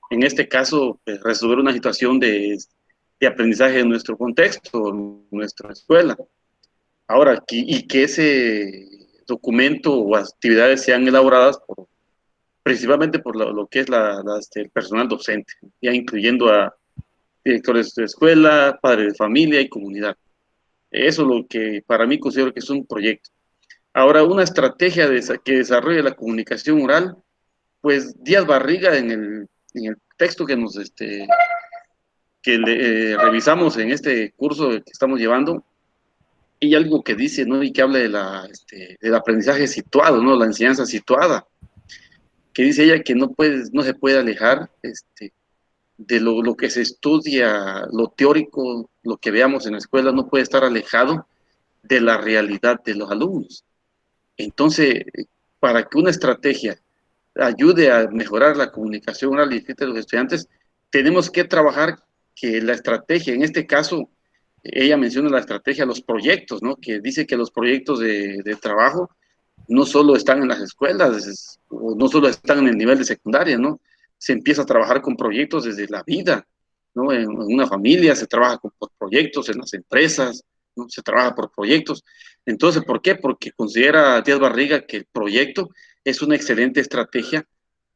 En este caso, pues, resolver una situación de aprendizaje en nuestro contexto, en nuestra escuela. Ahora, y que ese documento o actividades sean elaboradas principalmente por lo que es el personal docente, ya incluyendo a directores de escuela, padres de familia y comunidad. Eso es lo que para mí considero que es un proyecto. Ahora, una estrategia que desarrolle la comunicación oral, pues Díaz Barriga en el texto que revisamos en este curso que estamos llevando, y algo que dice, ¿no? Y que habla del aprendizaje situado, ¿no? La enseñanza situada, que dice ella que no se puede alejar de lo que se estudia, lo teórico, lo que veamos en la escuela, no puede estar alejado de la realidad de los alumnos. Entonces, para que una estrategia ayude a mejorar la comunicación oral y escrita de los estudiantes, tenemos que trabajar que la estrategia, en este caso, ella menciona la estrategia, los proyectos, ¿no? Que dice que los proyectos de trabajo no solo están en las escuelas, o no solo están en el nivel de secundaria, ¿no? Se empieza a trabajar con proyectos desde la vida, ¿no? En una familia se trabaja por proyectos, en las empresas, ¿no? Se trabaja por proyectos. Entonces, ¿por qué? Porque considera Díaz Barriga que el proyecto es una excelente estrategia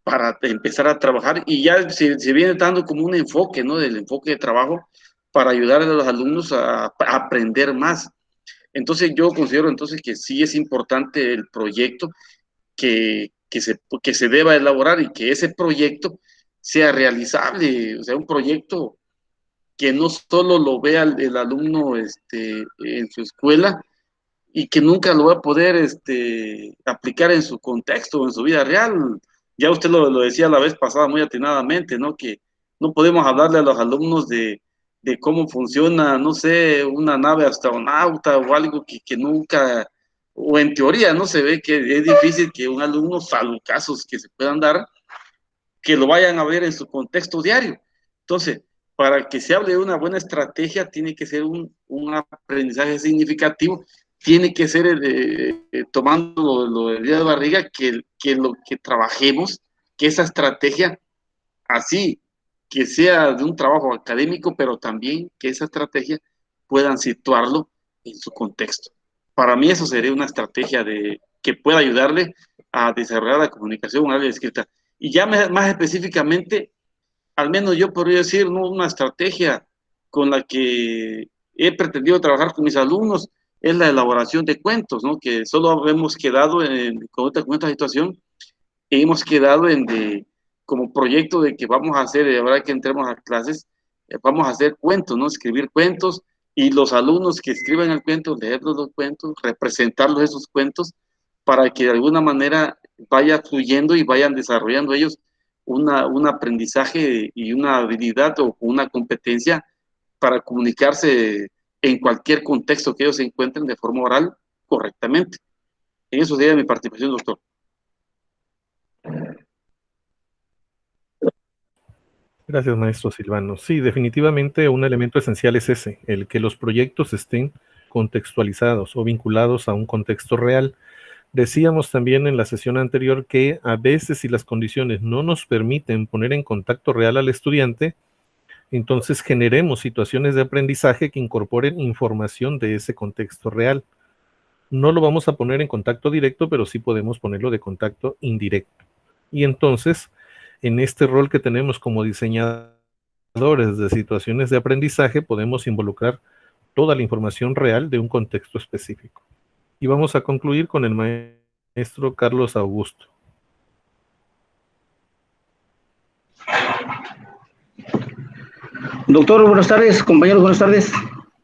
para empezar a trabajar, y ya se viene dando como un enfoque, ¿no? Del enfoque de trabajo para ayudar a los alumnos a aprender más. Entonces yo considero entonces que sí es importante el proyecto que se deba elaborar, y que ese proyecto sea realizable, o sea, un proyecto que no solo lo vea el alumno en su escuela y que nunca lo va a poder aplicar en su contexto, en su vida real. Ya usted lo decía la vez pasada muy atinadamente, ¿no? Que no podemos hablarle a los alumnos de cómo funciona, no sé, una nave astronauta o algo que nunca, o en teoría, ¿no? Se ve que es difícil que un alumno, salvo casos que se puedan dar, que lo vayan a ver en su contexto diario. Entonces, para que se hable de una buena estrategia, tiene que ser un aprendizaje significativo, tiene que ser, tomando lo de Díaz Barriga, que lo que trabajemos, que esa estrategia, así, que sea de un trabajo académico, pero también que esa estrategia puedan situarlo en su contexto. Para mí eso sería una estrategia que pueda ayudarle a desarrollar la comunicación oral y escrita. Y ya más específicamente, al menos yo podría decir, ¿no? Una estrategia con la que he pretendido trabajar con mis alumnos es la elaboración de cuentos, ¿no? Que solo hemos quedado con esta situación, hemos quedado como proyecto de que vamos a hacer, ahora que entremos a clases, vamos a hacer cuentos, ¿no? Escribir cuentos, y los alumnos que escriban el cuento, leerlos los cuentos, representarlos esos cuentos, para que de alguna manera vaya fluyendo y vayan desarrollando ellos un aprendizaje y una habilidad o una competencia para comunicarse en cualquier contexto que ellos se encuentren de forma oral correctamente. En eso sería mi participación, doctor. Gracias, maestro Silvano. Sí, definitivamente un elemento esencial es ese, el que los proyectos estén contextualizados o vinculados a un contexto real. Decíamos también en la sesión anterior que a veces si las condiciones no nos permiten poner en contacto real al estudiante, entonces generemos situaciones de aprendizaje que incorporen información de ese contexto real. No lo vamos a poner en contacto directo, pero sí podemos ponerlo de contacto indirecto. Y entonces, en este rol que tenemos como diseñadores de situaciones de aprendizaje, podemos involucrar toda la información real de un contexto específico. Y vamos a concluir con el maestro Carlos Augusto. Doctor, buenas tardes, compañeros, buenas tardes.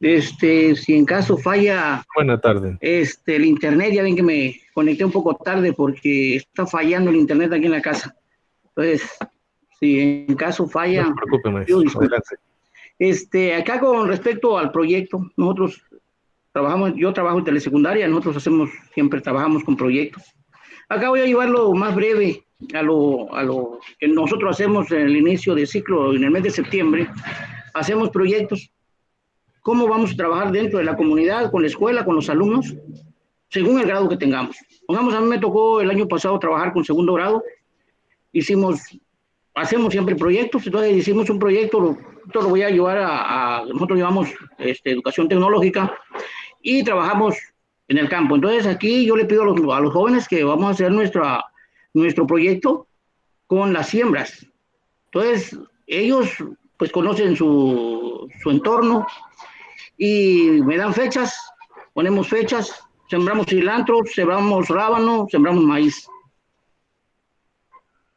Si en caso falla Buena tarde. El internet, ya ven que me conecté un poco tarde porque está fallando el internet aquí en la casa. Entonces, si en caso falla, no se preocupe, maestro, adelante. Acá con respecto al proyecto, nosotros trabajamos, yo trabajo en telesecundaria, nosotros siempre trabajamos con proyectos. Acá voy a llevarlo más breve a lo que nosotros hacemos en el inicio de ciclo, en el mes de septiembre, hacemos proyectos. ¿Cómo vamos a trabajar dentro de la comunidad, con la escuela, con los alumnos? Según el grado que tengamos. Pongamos, a mí me tocó el año pasado trabajar con segundo grado, hacemos siempre proyectos, entonces hicimos un proyecto, esto lo voy a llevar nosotros llevamos educación tecnológica y trabajamos en el campo. Entonces aquí yo le pido a los jóvenes que vamos a hacer nuestro proyecto con las siembras. Entonces ellos pues conocen su entorno y me dan fechas, ponemos fechas, sembramos cilantro, sembramos rábano, sembramos maíz.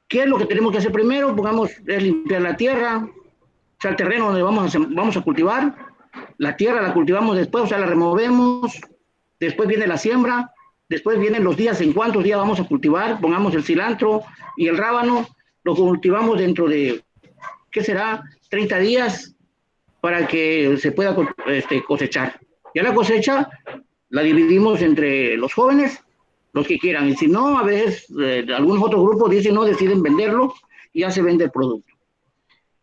¿Qué es lo que tenemos que hacer primero? Es limpiar la tierra, o sea, el terreno donde vamos a cultivar. La tierra la cultivamos después, o sea, la removemos. Después viene la siembra. Después vienen los días, en cuántos días vamos a cultivar. Pongamos el cilantro y el rábano. Lo cultivamos dentro de, ¿qué será? 30 días para que se pueda cosechar. Ya la cosecha la dividimos entre los jóvenes, los que quieran, y si no, a veces algunos otros grupos dicen no, deciden venderlo y ya se vende el producto.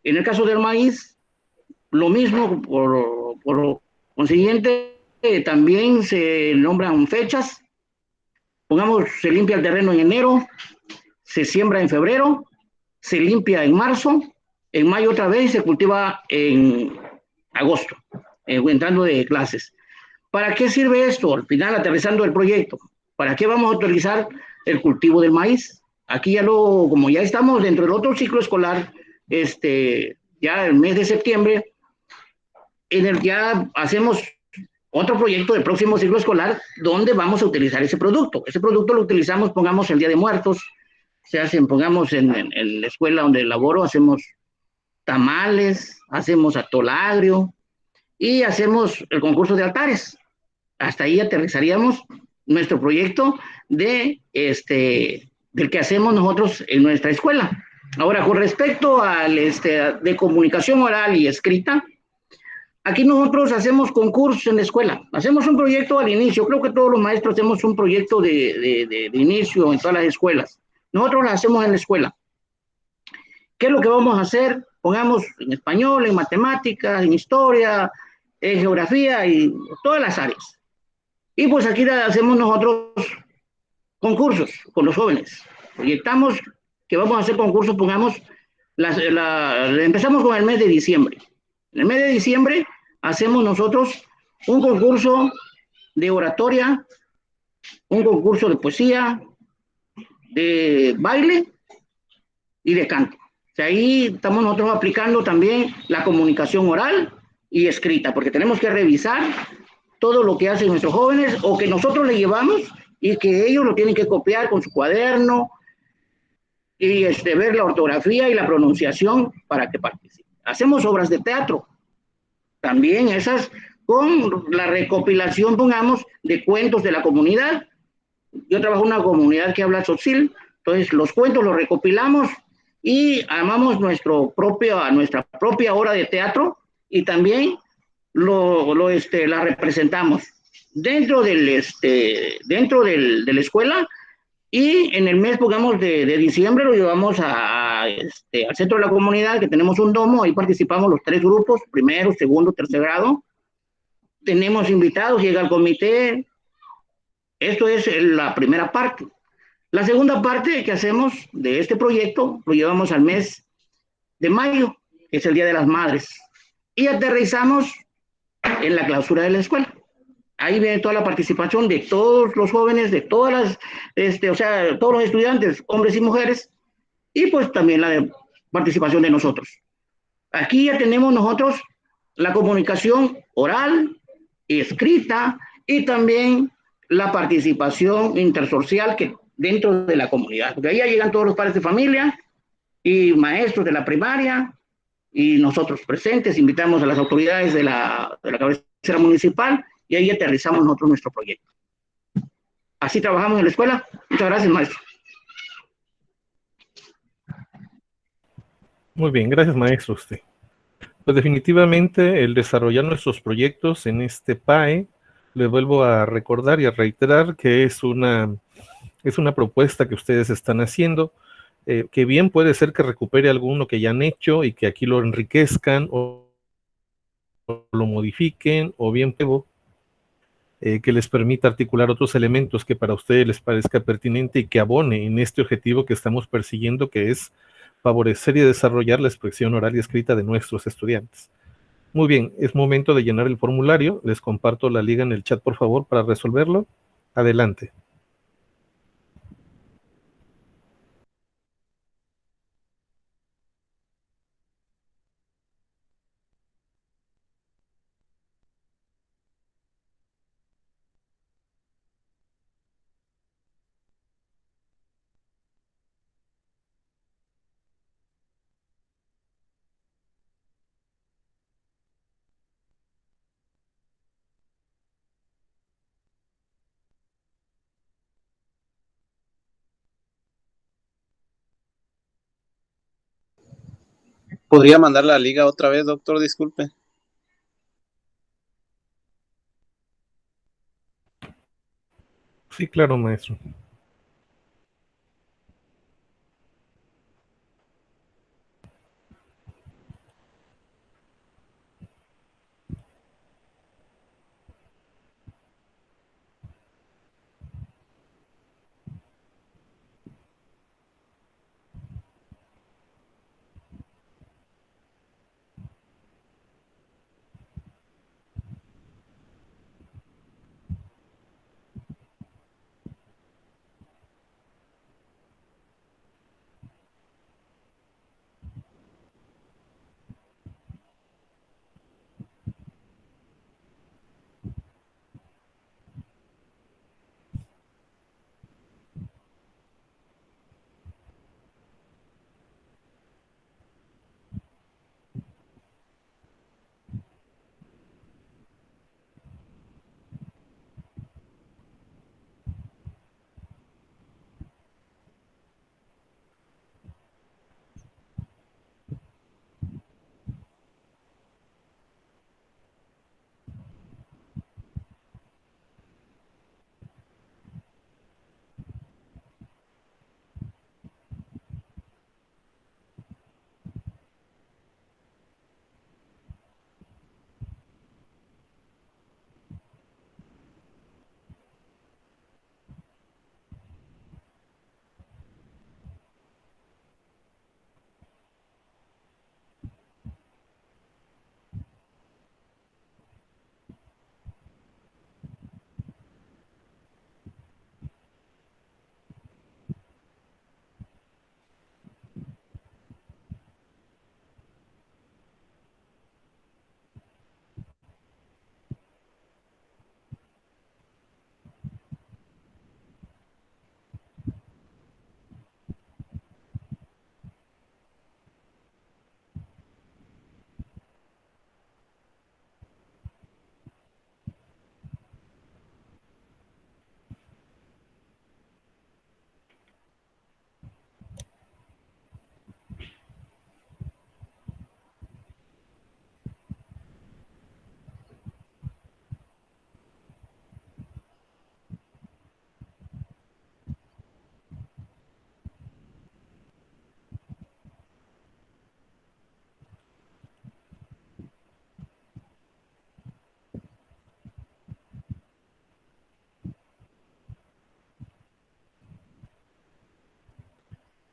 En el caso del maíz, lo mismo, por consiguiente, también se nombran fechas. Pongamos, se limpia el terreno en enero, se siembra en febrero, se limpia en marzo, en mayo otra vez y se cultiva en agosto, entrando de clases. ¿Para qué sirve esto? Al final, aterrizando el proyecto, ¿para qué vamos a utilizar el cultivo del maíz? Aquí como ya estamos dentro del otro ciclo escolar, ya el mes de septiembre, en el que ya hacemos otro proyecto del próximo ciclo escolar donde vamos a utilizar ese producto. Ese producto lo utilizamos, pongamos, el Día de Muertos, pongamos en la escuela donde laboro, hacemos tamales, hacemos atole agrio y hacemos el concurso de altares. Hasta ahí aterrizaríamos nuestro proyecto del que hacemos nosotros en nuestra escuela. Ahora, con respecto al de comunicación oral y escrita, aquí nosotros hacemos concursos en la escuela. Hacemos un proyecto al inicio. Creo que todos los maestros hacemos un proyecto de inicio en todas las escuelas. Nosotros lo hacemos en la escuela. ¿Qué es lo que vamos a hacer? Pongamos en español, en matemáticas, en historia, en geografía y todas las áreas. Y pues aquí hacemos nosotros concursos con los jóvenes. Proyectamos que vamos a hacer concursos, pongamos, empezamos con el mes de diciembre. En el mes de diciembre hacemos nosotros un concurso de oratoria, un concurso de poesía, de baile y de canto. O sea, ahí estamos nosotros aplicando también la comunicación oral y escrita, porque tenemos que revisar todo lo que hacen nuestros jóvenes o que nosotros le llevamos y que ellos lo tienen que copiar con su cuaderno y ver la ortografía y la pronunciación para que participen. Hacemos obras de teatro, también esas con la recopilación, pongamos, de cuentos de la comunidad. Yo trabajo en una comunidad que habla tzotzil, entonces los cuentos los recopilamos y armamos nuestra propia obra de teatro y también la representamos dentro de la escuela. Y en el mes, digamos, de diciembre lo llevamos al centro de la comunidad, que tenemos un domo, ahí participamos los 3 grupos, primero, segundo, tercer grado. Tenemos invitados, llega el comité. Esto es la primera parte. La segunda parte que hacemos de este proyecto lo llevamos al mes de mayo, que es el Día de las Madres, y aterrizamos en la clausura de la escuela. Ahí viene toda la participación de todos los jóvenes, de todas las, o sea, todos los estudiantes, hombres y mujeres, y pues también la participación de nosotros. Aquí ya tenemos nosotros la comunicación oral, escrita y también la participación intersocial que dentro de la comunidad, porque ahí ya llegan todos los padres de familia y maestros de la primaria y nosotros presentes, invitamos a las autoridades de la cabecera municipal y ahí aterrizamos nosotros nuestro proyecto. Así trabajamos en la escuela. Muchas gracias, maestro. Muy bien, gracias, maestro, usted. Pues definitivamente el desarrollar nuestros proyectos en este PAE, le vuelvo a recordar y a reiterar que es una propuesta que ustedes están haciendo, que bien puede ser que recupere alguno que ya han hecho y que aquí lo enriquezcan o lo modifiquen, o bien que les permita articular otros elementos que para ustedes les parezca pertinente y que abone en este objetivo que estamos persiguiendo, que es favorecer y desarrollar la expresión oral y escrita de nuestros estudiantes. Muy bien, es momento de llenar el formulario. Les comparto la liga en el chat, por favor, para resolverlo. Adelante. ¿Podría mandar la liga otra vez, doctor? Disculpe. Sí, claro, maestro.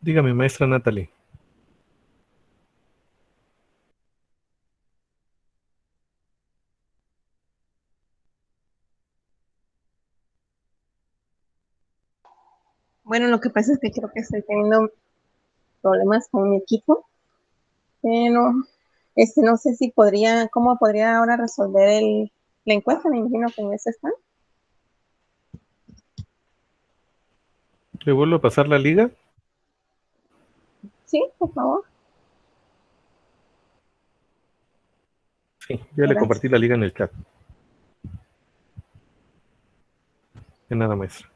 Dígame, maestra Natalie. Bueno, lo que pasa es que creo que estoy teniendo problemas con mi equipo. Pero no sé si podría, cómo podría ahora resolver la encuesta. Me imagino que en eso está. ¿Le vuelvo a pasar la liga? Sí, por favor. Sí, ya le compartí la liga en el chat. De nada, maestra.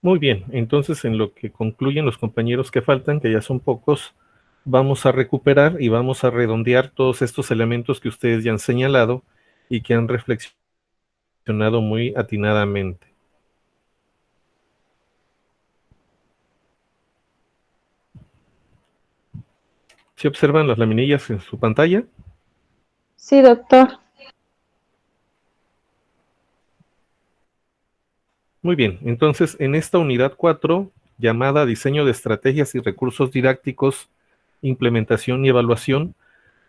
Muy bien, entonces en lo que concluyen los compañeros que faltan, que ya son pocos, vamos a recuperar y vamos a redondear todos estos elementos que ustedes ya han señalado y que han reflexionado muy atinadamente. ¿Se observan las laminillas en su pantalla? Sí, doctor. Muy bien, entonces en esta unidad 4, llamada Diseño de Estrategias y Recursos Didácticos, Implementación y Evaluación,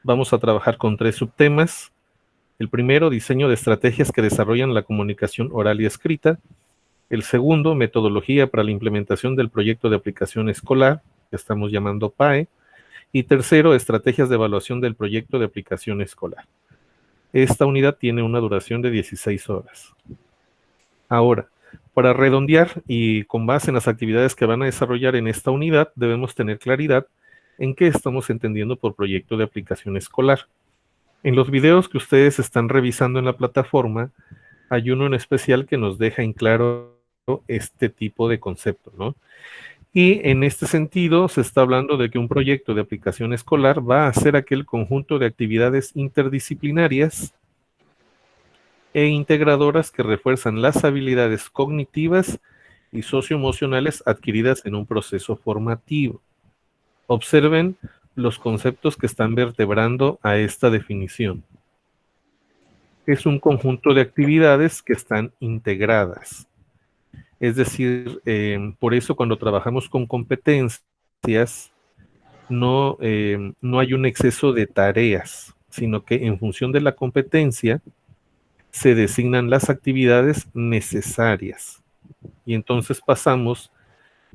vamos a trabajar con 3 subtemas. El primero, diseño de estrategias que desarrollan la comunicación oral y escrita. El segundo, metodología para la implementación del proyecto de aplicación escolar, que estamos llamando PAE. Y tercero, estrategias de evaluación del proyecto de aplicación escolar. Esta unidad tiene una duración de 16 horas. Ahora, para redondear y con base en las actividades que van a desarrollar en esta unidad, debemos tener claridad en qué estamos entendiendo por proyecto de aplicación escolar. En los videos que ustedes están revisando en la plataforma, hay uno en especial que nos deja en claro este tipo de concepto, ¿no? Y en este sentido se está hablando de que un proyecto de aplicación escolar va a ser aquel conjunto de actividades interdisciplinarias e integradoras que refuerzan las habilidades cognitivas y socioemocionales adquiridas en un proceso formativo. Observen los conceptos que están vertebrando a esta definición. Es un conjunto de actividades que están integradas. Es decir, por eso cuando trabajamos con competencias, no hay un exceso de tareas, sino que en función de la competencia se designan las actividades necesarias. Y entonces pasamos,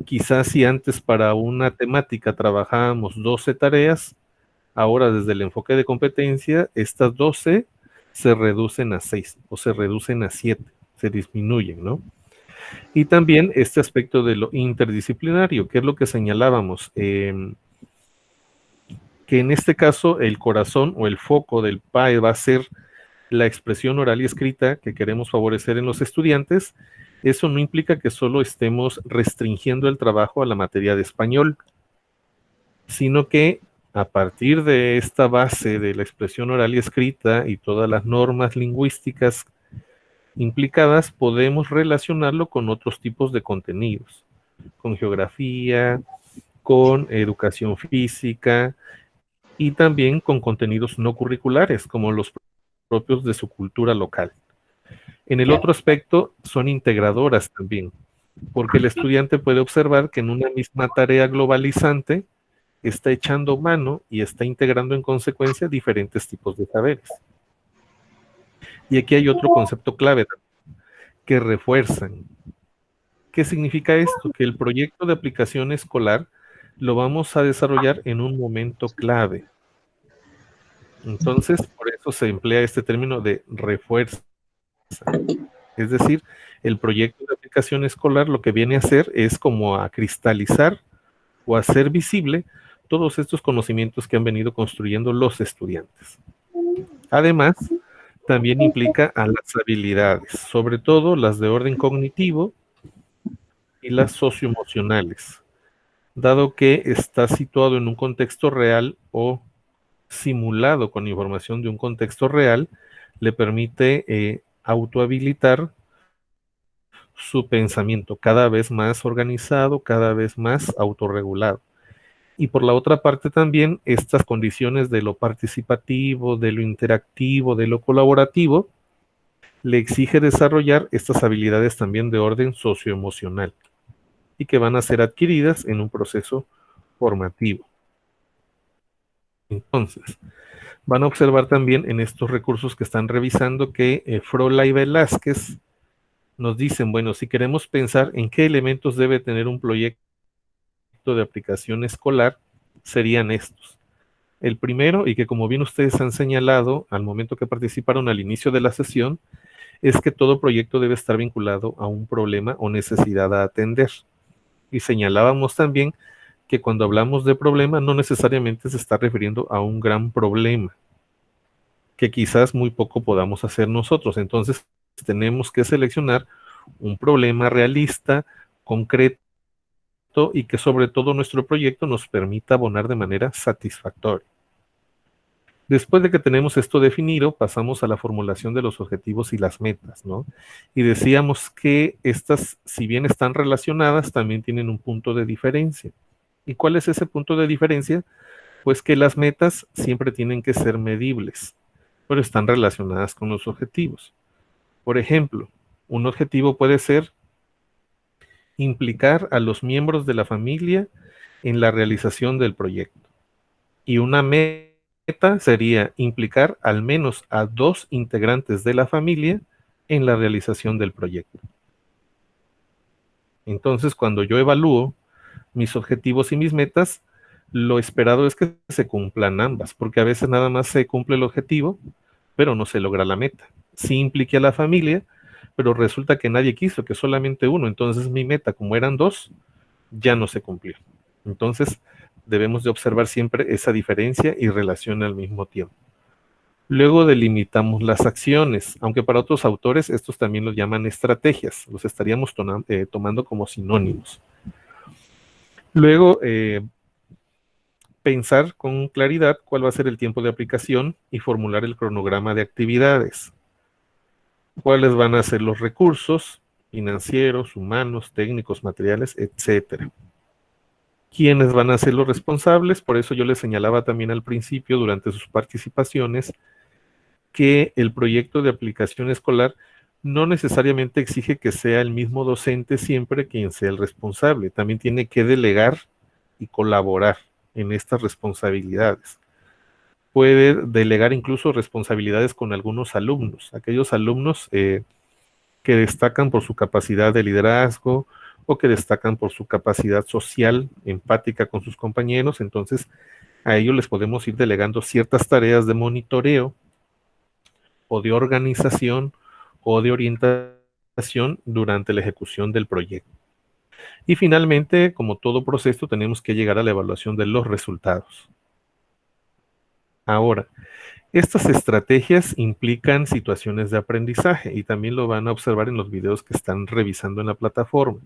quizás si antes para una temática trabajábamos 12 tareas, ahora desde el enfoque de competencia, estas 12 se reducen a 6 o se reducen a 7, se disminuyen, ¿no? Y también este aspecto de lo interdisciplinario, que es lo que señalábamos, que en este caso el corazón o el foco del PAE va a ser la expresión oral y escrita que queremos favorecer en los estudiantes. Eso no implica que solo estemos restringiendo el trabajo a la materia de español, sino que a partir de esta base de la expresión oral y escrita y todas las normas lingüísticas implicadas, podemos relacionarlo con otros tipos de contenidos, con geografía, con educación física y también con contenidos no curriculares, como los propios de su cultura local. En el otro aspecto, son integradoras también, porque el estudiante puede observar que en una misma tarea globalizante está echando mano y está integrando en consecuencia diferentes tipos de saberes. Y aquí hay otro concepto clave que refuerzan. ¿Qué significa esto? Que el proyecto de aplicación escolar lo vamos a desarrollar en un momento clave. Entonces, por eso se emplea este término de refuerza. Es decir, el proyecto de aplicación escolar lo que viene a hacer es como a cristalizar o hacer visible todos estos conocimientos que han venido construyendo los estudiantes. Además, también implica a las habilidades, sobre todo las de orden cognitivo y las socioemocionales, dado que está situado en un contexto real o simulado con información de un contexto real, le permite autohabilitar su pensamiento cada vez más organizado, cada vez más autorregulado. Y por la otra parte también estas condiciones de lo participativo, de lo interactivo, de lo colaborativo, le exige desarrollar estas habilidades también de orden socioemocional y que van a ser adquiridas en un proceso formativo. Entonces, van a observar también en estos recursos que están revisando que Frola y Velázquez nos dicen, bueno, si queremos pensar en qué elementos debe tener un proyecto de aplicación escolar, serían estos. El primero, y que como bien ustedes han señalado al momento que participaron al inicio de la sesión, es que todo proyecto debe estar vinculado a un problema o necesidad a atender. Y señalábamos también que cuando hablamos de problema no necesariamente se está refiriendo a un gran problema, que quizás muy poco podamos hacer nosotros. Entonces tenemos que seleccionar un problema realista, concreto, y que sobre todo nuestro proyecto nos permita abonar de manera satisfactoria. Después de que tenemos esto definido, pasamos a la formulación de los objetivos y las metas, ¿no? Y decíamos que estas, si bien están relacionadas, también tienen un punto de diferencia. ¿Y cuál es ese punto de diferencia? Pues que las metas siempre tienen que ser medibles, pero están relacionadas con los objetivos. Por ejemplo, un objetivo puede ser implicar a los miembros de la familia en la realización del proyecto. Y una meta sería implicar al menos a 2 integrantes de la familia en la realización del proyecto. Entonces, cuando yo evalúo mis objetivos y mis metas, lo esperado es que se cumplan ambas, porque a veces nada más se cumple el objetivo, pero no se logra la meta. Sí impliqué a la familia, pero resulta que nadie quiso, que solamente uno. Entonces mi meta, como eran 2, ya no se cumplió. Entonces debemos de observar siempre esa diferencia y relación al mismo tiempo. Luego delimitamos las acciones, aunque para otros autores estos también los llaman estrategias, los estaríamos tomando como sinónimos. Luego, pensar con claridad cuál va a ser el tiempo de aplicación y formular el cronograma de actividades. Cuáles van a ser los recursos financieros, humanos, técnicos, materiales, etcétera. ¿Quiénes van a ser los responsables? Por eso yo les señalaba también al principio, durante sus participaciones, que el proyecto de aplicación escolar no necesariamente exige que sea el mismo docente siempre quien sea el responsable. También tiene que delegar y colaborar en estas responsabilidades. Puede delegar incluso responsabilidades con algunos alumnos, aquellos alumnos que destacan por su capacidad de liderazgo o que destacan por su capacidad social, empática con sus compañeros. Entonces, a ellos les podemos ir delegando ciertas tareas de monitoreo o de organización o de orientación durante la ejecución del proyecto. Y finalmente, como todo proceso, tenemos que llegar a la evaluación de los resultados. Ahora, estas estrategias implican situaciones de aprendizaje y también lo van a observar en los videos que están revisando en la plataforma.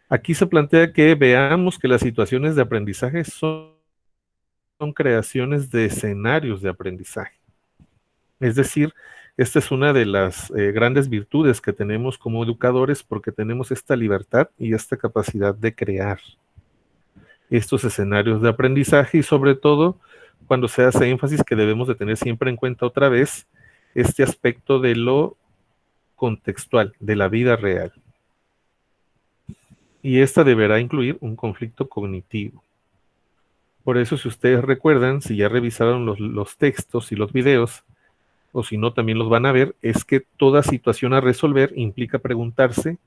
Aquí se plantea que veamos que las situaciones de aprendizaje son creaciones de escenarios de aprendizaje. Es decir, esta es una de las grandes virtudes que tenemos como educadores porque tenemos esta libertad y esta capacidad de crear estos escenarios de aprendizaje y sobre todo cuando se hace énfasis que debemos de tener siempre en cuenta otra vez este aspecto de lo contextual, de la vida real. Y esta deberá incluir un conflicto cognitivo. Por eso, si ustedes recuerdan, si ya revisaron los textos y los videos, o si no también los van a ver, es que toda situación a resolver implica preguntarse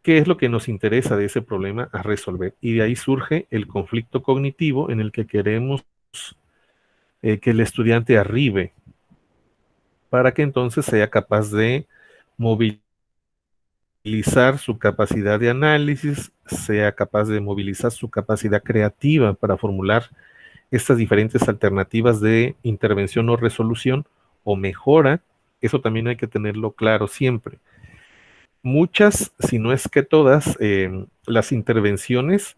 qué es lo que nos interesa de ese problema a resolver. Y de ahí surge el conflicto cognitivo en el que queremos que el estudiante arribe para que entonces sea capaz de movilizar su capacidad de análisis, sea capaz de movilizar su capacidad creativa para formular estas diferentes alternativas de intervención o resolución o mejora. Eso también hay que tenerlo claro siempre. Muchas, si no es que todas, las intervenciones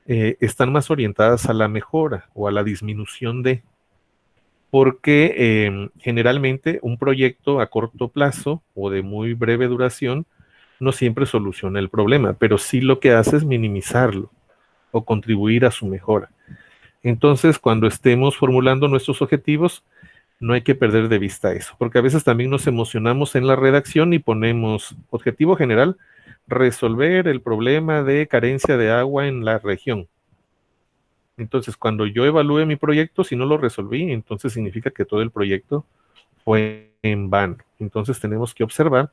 están más orientadas a la mejora o a la disminución de, porque generalmente un proyecto a corto plazo o de muy breve duración no siempre soluciona el problema, pero sí lo que hace es minimizarlo o contribuir a su mejora. Entonces, cuando estemos formulando nuestros objetivos, no hay que perder de vista eso, porque a veces también nos emocionamos en la redacción y ponemos objetivo general, resolver el problema de carencia de agua en la región. Entonces, cuando yo evalúe mi proyecto, si no lo resolví, entonces significa que todo el proyecto fue en vano. Entonces, tenemos que observar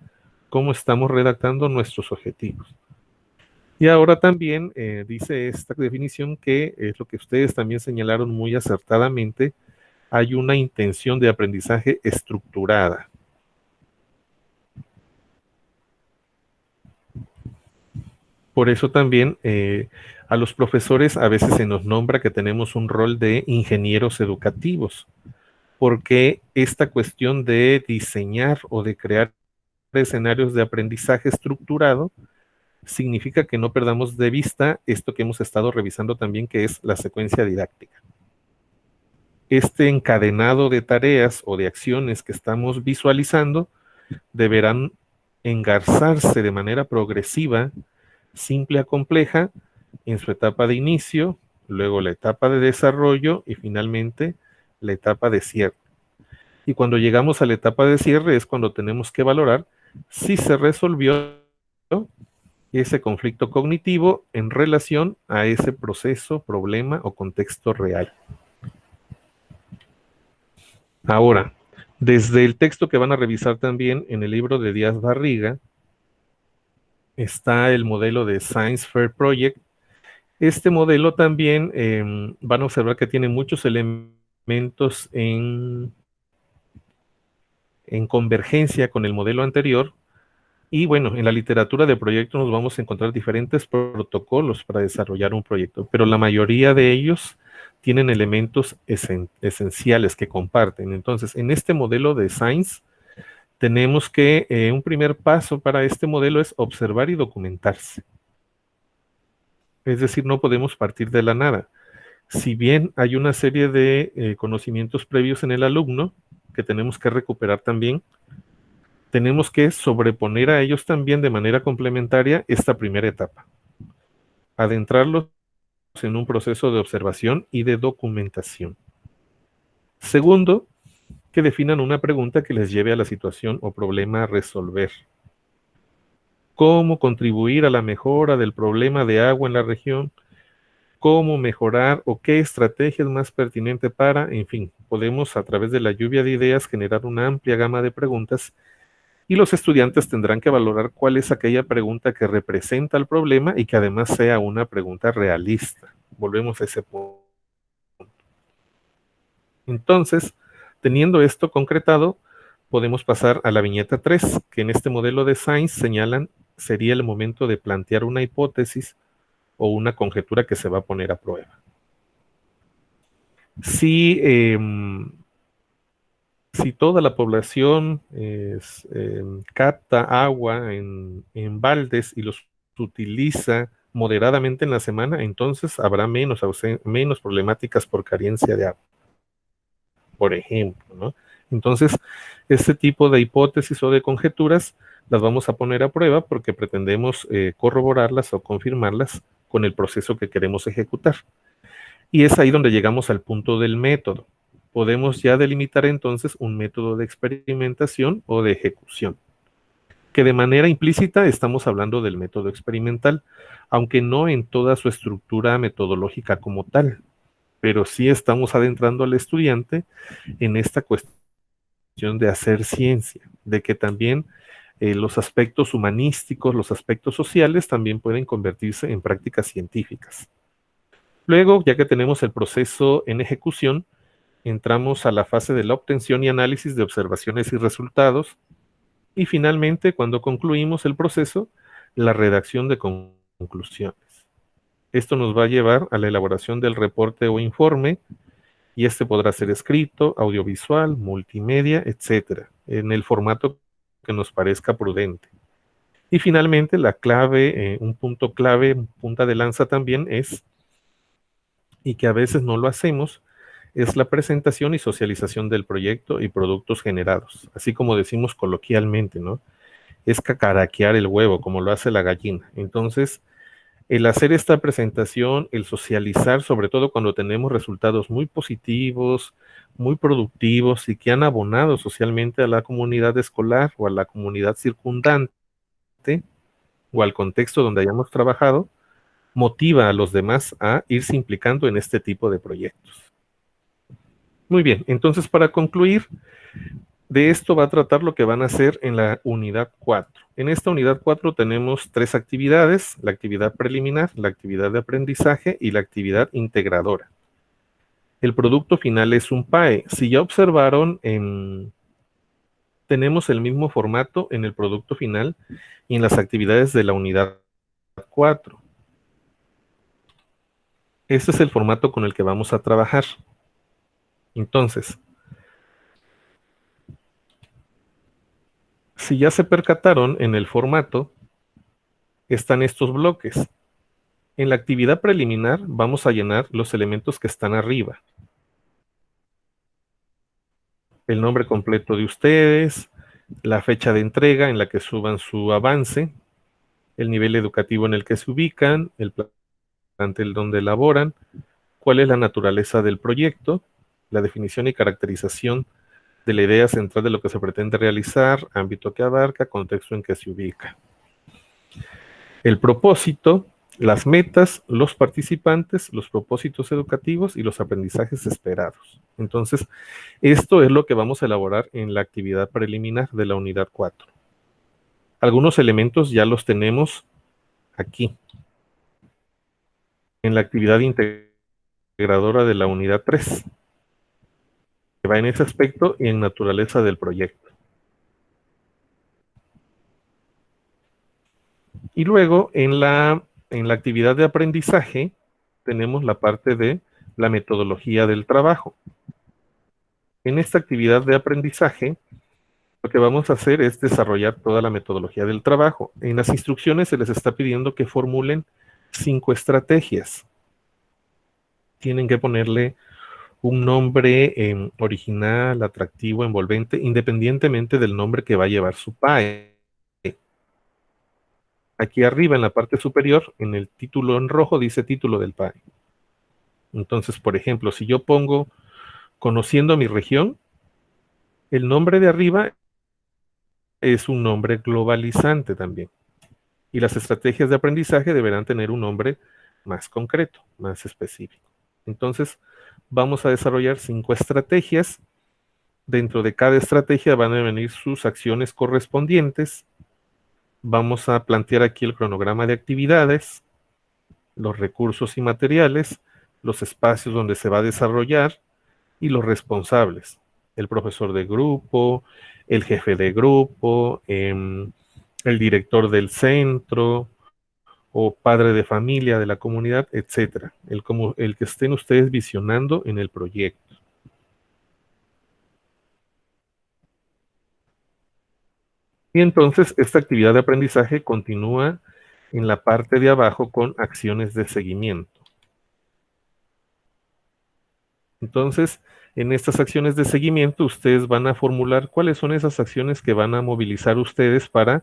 cómo estamos redactando nuestros objetivos. Y ahora también dice esta definición que es lo que ustedes también señalaron muy acertadamente, hay una intención de aprendizaje estructurada. Por eso también a los profesores a veces se nos nombra que tenemos un rol de ingenieros educativos, porque esta cuestión de diseñar o de crear escenarios de aprendizaje estructurado significa que no perdamos de vista esto que hemos estado revisando también, que es la secuencia didáctica. Este encadenado de tareas o de acciones que estamos visualizando deberán engarzarse de manera progresiva, simple a compleja, en su etapa de inicio, luego la etapa de desarrollo y finalmente la etapa de cierre. Y cuando llegamos a la etapa de cierre es cuando tenemos que valorar si se resolvió ese conflicto cognitivo en relación a ese proceso, problema o contexto real. Ahora, desde el texto que van a revisar también en el libro de Díaz Barriga, está el modelo de Science Fair Project. Este modelo también van a observar que tiene muchos elementos en convergencia con el modelo anterior. Y bueno, en la literatura de proyectos nos vamos a encontrar diferentes protocolos para desarrollar un proyecto, pero la mayoría de ellos tienen elementos esenciales que comparten. Entonces, en este modelo de Science, tenemos que un primer paso para este modelo es observar y documentarse. Es decir, no podemos partir de la nada. Si bien hay una serie de conocimientos previos en el alumno que tenemos que recuperar también, tenemos que sobreponer a ellos también de manera complementaria esta primera etapa. Adentrarlos en un proceso de observación y de documentación. Segundo, que definan una pregunta que les lleve a la situación o problema a resolver. ¿Cómo contribuir a la mejora del problema de agua en la región? ¿Cómo mejorar o qué estrategia es más pertinente para? En fin, podemos a través de la lluvia de ideas generar una amplia gama de preguntas y los estudiantes tendrán que valorar cuál es aquella pregunta que representa el problema y que además sea una pregunta realista. Volvemos a ese punto. Entonces, teniendo esto concretado, podemos pasar a la viñeta 3, que en este modelo de Sainz señalan sería el momento de plantear una hipótesis o una conjetura que se va a poner a prueba. Si toda la población capta agua en baldes y los utiliza moderadamente en la semana, entonces habrá menos problemáticas por carencia de agua, por ejemplo, ¿no? Entonces, este tipo de hipótesis o de conjeturas las vamos a poner a prueba porque pretendemos corroborarlas o confirmarlas con el proceso que queremos ejecutar. Y es ahí donde llegamos al punto del método. Podemos ya delimitar entonces un método de experimentación o de ejecución, que de manera implícita estamos hablando del método experimental, aunque no en toda su estructura metodológica como tal, pero sí estamos adentrando al estudiante en esta cuestión de hacer ciencia, de que también los aspectos humanísticos, los aspectos sociales también pueden convertirse en prácticas científicas. Luego, ya que tenemos el proceso en ejecución, entramos a la fase de la obtención y análisis de observaciones y resultados, y finalmente, cuando concluimos el proceso, la redacción de conclusiones. Esto nos va a llevar a la elaboración del reporte o informe, y este podrá ser escrito, audiovisual, multimedia, etcétera, en el formato que nos parezca prudente. Y finalmente, la clave, un punto clave, punta de lanza también es, y que a veces no lo hacemos, es la presentación y socialización del proyecto y productos generados, así como decimos coloquialmente, ¿no? Es cacaraquear el huevo, como lo hace la gallina. Entonces, el hacer esta presentación, el socializar, sobre todo cuando tenemos resultados muy positivos, muy productivos y que han abonado socialmente a la comunidad escolar o a la comunidad circundante o al contexto donde hayamos trabajado, motiva a los demás a irse implicando en este tipo de proyectos. Muy bien, entonces para concluir, de esto va a tratar lo que van a hacer en la unidad 4. En esta unidad 4 tenemos 3 actividades: la actividad preliminar, la actividad de aprendizaje y la actividad integradora. El producto final es un PAE. Si ya observaron, tenemos el mismo formato en el producto final y en las actividades de la unidad 4. Este es el formato con el que vamos a trabajar. Entonces, si ya se percataron, en el formato están estos bloques. En la actividad preliminar vamos a llenar los elementos que están arriba. El nombre completo de ustedes, la fecha de entrega en la que suban su avance, el nivel educativo en el que se ubican, el plantel donde elaboran, cuál es la naturaleza del proyecto, la definición y caracterización de la idea central de lo que se pretende realizar, ámbito que abarca, contexto en que se ubica. El propósito, las metas, los participantes, los propósitos educativos y los aprendizajes esperados. Entonces, esto es lo que vamos a elaborar en la actividad preliminar de la unidad 4. Algunos elementos ya los tenemos aquí, en la actividad integradora de la unidad 3, que va en ese aspecto y en naturaleza del proyecto. Y luego, en la actividad de aprendizaje, tenemos la parte de la metodología del trabajo. En esta actividad de aprendizaje, lo que vamos a hacer es desarrollar toda la metodología del trabajo. En las instrucciones se les está pidiendo que formulen 5 estrategias. Tienen que ponerle un nombre original, atractivo, envolvente, independientemente del nombre que va a llevar su PAE. Aquí arriba en la parte superior, en el título en rojo, dice título del PAE. Entonces, por ejemplo, si yo pongo Conociendo mi región, el nombre de arriba es un nombre globalizante también. Y las estrategias de aprendizaje deberán tener un nombre más concreto, más específico. Entonces, vamos a desarrollar 5 estrategias. Dentro de cada estrategia van a venir sus acciones correspondientes. Vamos a plantear aquí el cronograma de actividades, los recursos y materiales, los espacios donde se va a desarrollar y los responsables, el profesor de grupo, el jefe de grupo, el director del centro o padre de familia de la comunidad, etcétera. El que estén ustedes visionando en el proyecto. Y entonces esta actividad de aprendizaje continúa en la parte de abajo con acciones de seguimiento. Entonces, en estas acciones de seguimiento, ustedes van a formular cuáles son esas acciones que van a movilizar ustedes para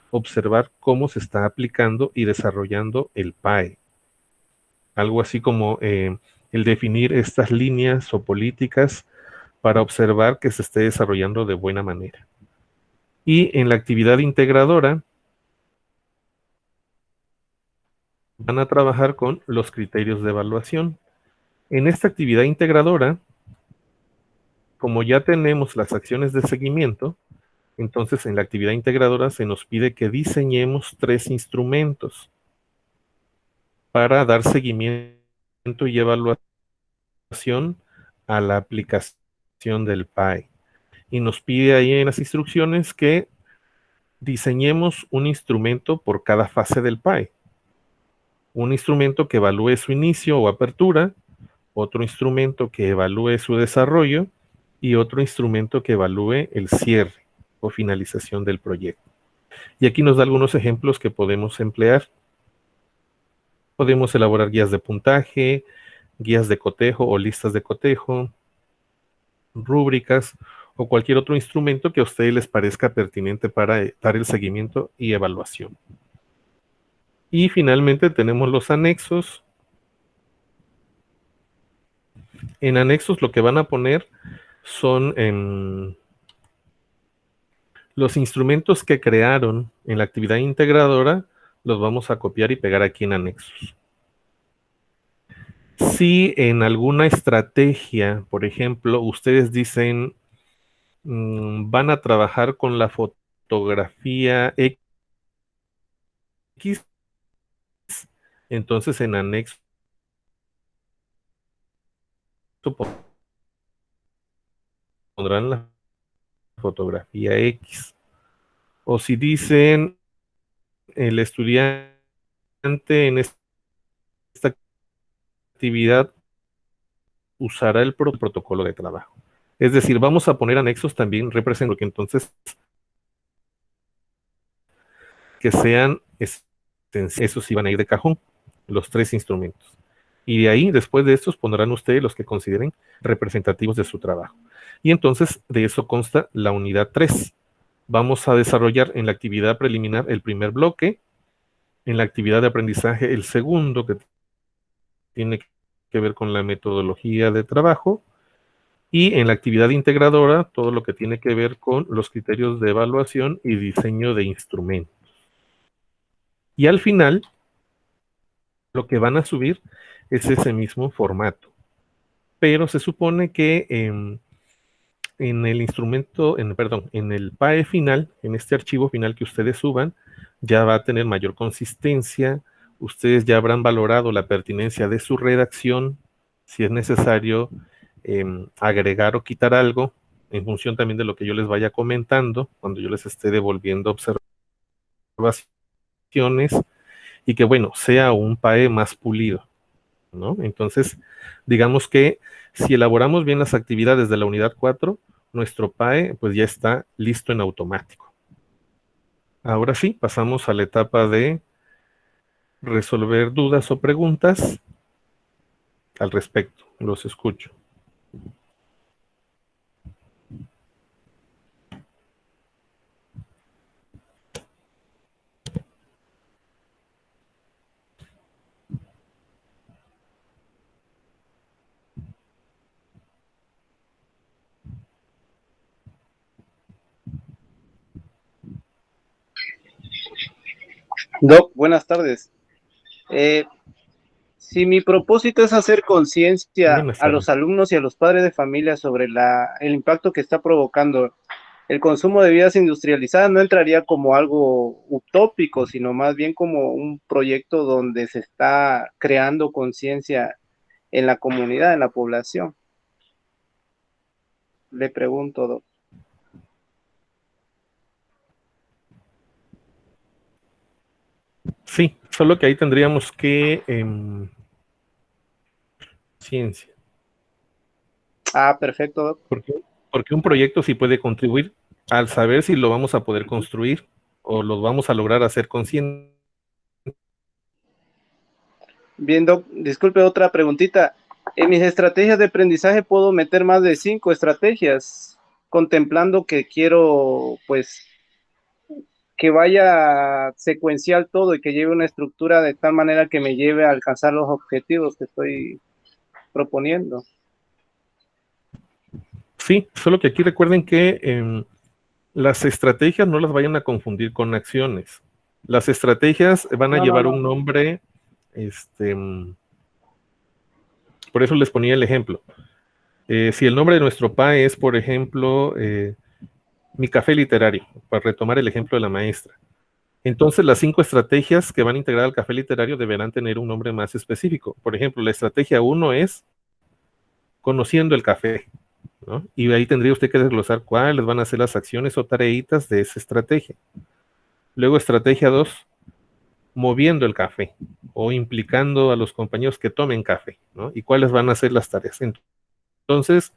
observar cómo se está aplicando y desarrollando el PAE. Algo así como el definir estas líneas o políticas para observar que se esté desarrollando de buena manera. Y en la actividad integradora, van a trabajar con los criterios de evaluación. En esta actividad integradora, como ya tenemos las acciones de seguimiento, entonces en la actividad integradora se nos pide que diseñemos 3 instrumentos para dar seguimiento y evaluación a la aplicación del PAE. Y nos pide ahí en las instrucciones que diseñemos un instrumento por cada fase del PAE. Un instrumento que evalúe su inicio o apertura, otro instrumento que evalúe su desarrollo y otro instrumento que evalúe el cierre o finalización del proyecto. Y aquí nos da algunos ejemplos que podemos emplear. Podemos elaborar guías de puntaje, guías de cotejo o listas de cotejo, rúbricas o cualquier otro instrumento que a ustedes les parezca pertinente para dar el seguimiento y evaluación. Y finalmente tenemos los anexos. En anexos lo que van a poner son los instrumentos que crearon en la actividad integradora, los vamos a copiar y pegar aquí en anexos. Si en alguna estrategia, por ejemplo, ustedes dicen van a trabajar con la fotografía X, entonces en anexo pondrán la fotografía X. O si dicen el estudiante en esta actividad usará el protocolo de trabajo. Es decir, vamos a poner anexos también representando que entonces que sean esos sí van a ir de cajón, los 3 instrumentos. Y de ahí, después de estos, pondrán ustedes los que consideren representativos de su trabajo. Y entonces, de eso consta la unidad 3. Vamos a desarrollar en la actividad preliminar el primer bloque, en la actividad de aprendizaje el segundo, que tiene que ver con la metodología de trabajo, y en la actividad integradora, todo lo que tiene que ver con los criterios de evaluación y diseño de instrumentos. Y al final, lo que van a subir es ese mismo formato. Pero se supone que en el instrumento, en el PAE final, en este archivo final que ustedes suban, ya va a tener mayor consistencia. Ustedes ya habrán valorado la pertinencia de su redacción, si es necesario agregar o quitar algo, en función también de lo que yo les vaya comentando, cuando yo les esté devolviendo observaciones, y que, bueno, sea un PAE más pulido, ¿no? Entonces, digamos que si elaboramos bien las actividades de la unidad 4, nuestro PAE pues ya está listo en automático. Ahora sí, pasamos a la etapa de resolver dudas o preguntas al respecto. Los escucho. Doc, buenas tardes. Si mi propósito es hacer conciencia a los alumnos y a los padres de familia sobre el impacto que está provocando el consumo de bebidas industrializadas, no entraría como algo utópico, sino más bien como un proyecto donde se está creando conciencia en la comunidad, en la población. Le pregunto, Doc. Solo que ahí tendríamos que ciencia. Ah, perfecto, Doc. Porque un proyecto sí puede contribuir al saber si lo vamos a poder construir o lo vamos a lograr hacer consciente. Bien, Doc, disculpe, otra preguntita. En mis estrategias de aprendizaje puedo meter más de 5 estrategias, contemplando que quiero, pues, que vaya secuencial todo y que lleve una estructura de tal manera que me lleve a alcanzar los objetivos que estoy proponiendo. Sí, solo que aquí recuerden que las estrategias no las vayan a confundir con acciones. Las estrategias van a llevar un nombre, por eso les ponía el ejemplo. Si el nombre de nuestro PA es, por ejemplo, mi café literario, para retomar el ejemplo de la maestra. Entonces, las 5 estrategias que van a integrar al café literario deberán tener un nombre más específico. Por ejemplo, la estrategia 1 es conociendo el café, ¿no? Y ahí tendría usted que desglosar cuáles van a ser las acciones o tareitas de esa estrategia. Luego, estrategia 2, moviendo el café o implicando a los compañeros que tomen café, ¿no? Y cuáles van a ser las tareas. Entonces,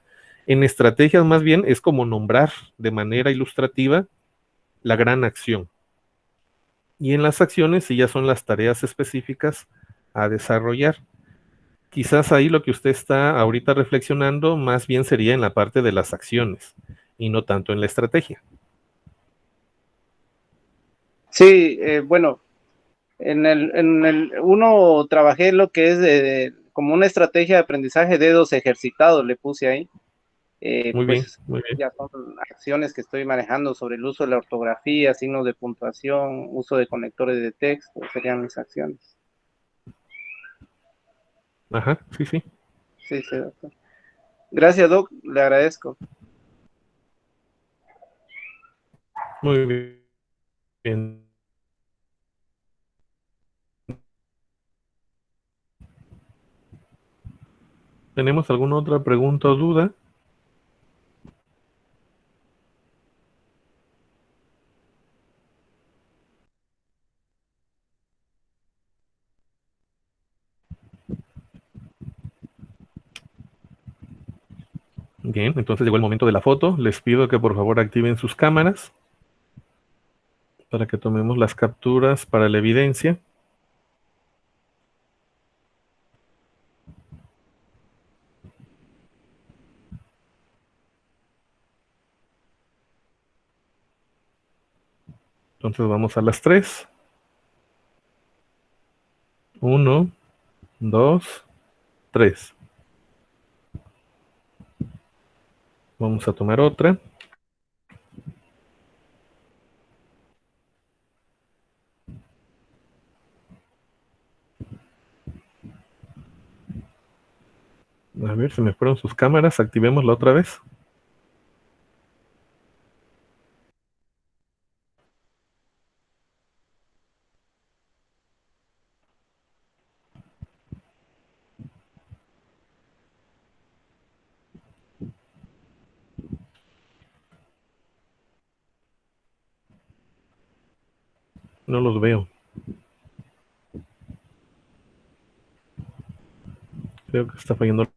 en estrategias más bien es como nombrar de manera ilustrativa la gran acción. Y en las acciones sí ya son las tareas específicas a desarrollar. Quizás ahí lo que usted está ahorita reflexionando más bien sería en la parte de las acciones y no tanto en la estrategia. Sí, bueno, en el uno trabajé lo que es como una estrategia de aprendizaje de dedos ejercitados, le puse ahí. Muy Pues bien. ya son acciones que estoy manejando sobre el uso de la ortografía, signos de puntuación, uso de conectores de texto, serían mis acciones. Ajá, sí. Sí, doctor. Gracias, Doc, le agradezco. Muy bien. ¿Tenemos alguna otra pregunta o duda? Bien, entonces llegó el momento de la foto. Les pido que por favor activen sus cámaras para que tomemos las capturas para la evidencia. Entonces vamos a las 3. 1, 2, 3. Vamos a tomar otra. A ver, se me fueron sus cámaras. Activémosla otra vez. No los veo. Creo que está fallando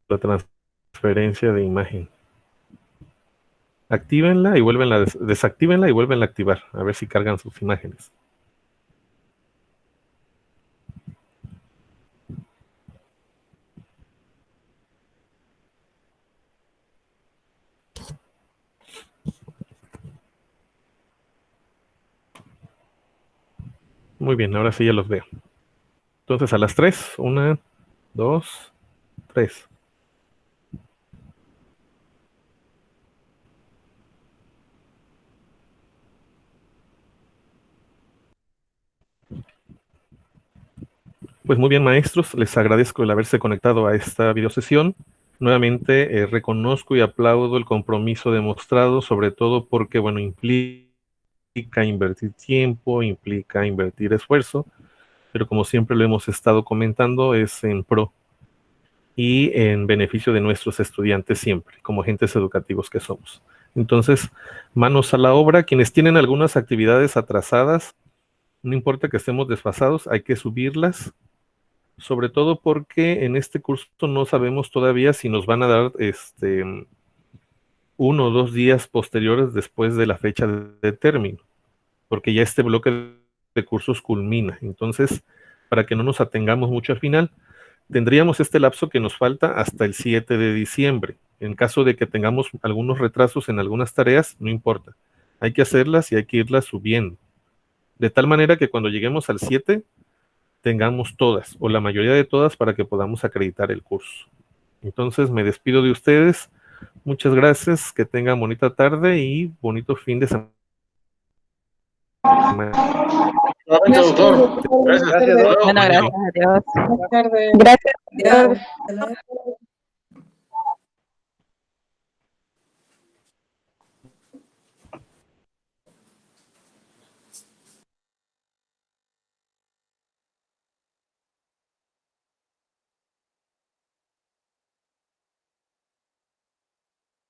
la transferencia de imagen. Actívenla y vuelvenla, desactívenla y vuelvenla a activar. A ver si cargan sus imágenes. Muy bien, ahora sí ya los veo. Entonces a las 3, 1, 2, 3. Pues muy bien, maestros, les agradezco el haberse conectado a esta videosesión. Nuevamente reconozco y aplaudo el compromiso demostrado, sobre todo porque, bueno, implica invertir tiempo, implica invertir esfuerzo, pero como siempre lo hemos estado comentando, es en pro y en beneficio de nuestros estudiantes siempre, como agentes educativos que somos. Entonces, manos a la obra. Quienes tienen algunas actividades atrasadas, No importa que estemos desfasados, hay que subirlas, sobre todo porque en este curso no sabemos todavía si nos van a dar 1 o 2 días posteriores después de la fecha de término, porque ya este bloque de cursos culmina. Entonces, para que no nos atengamos mucho al final, tendríamos este lapso que nos falta hasta el 7 de diciembre. En caso de que tengamos algunos retrasos en algunas tareas, no importa. Hay que hacerlas y hay que irlas subiendo. De tal manera que cuando lleguemos al 7, tengamos todas, o la mayoría de todas, para que podamos acreditar el curso. Entonces, me despido de ustedes. Muchas gracias, que tengan bonita tarde y bonito fin de semana. Gracias, doctor. Gracias. Bueno, gracias a Dios. Buenas tardes. Gracias.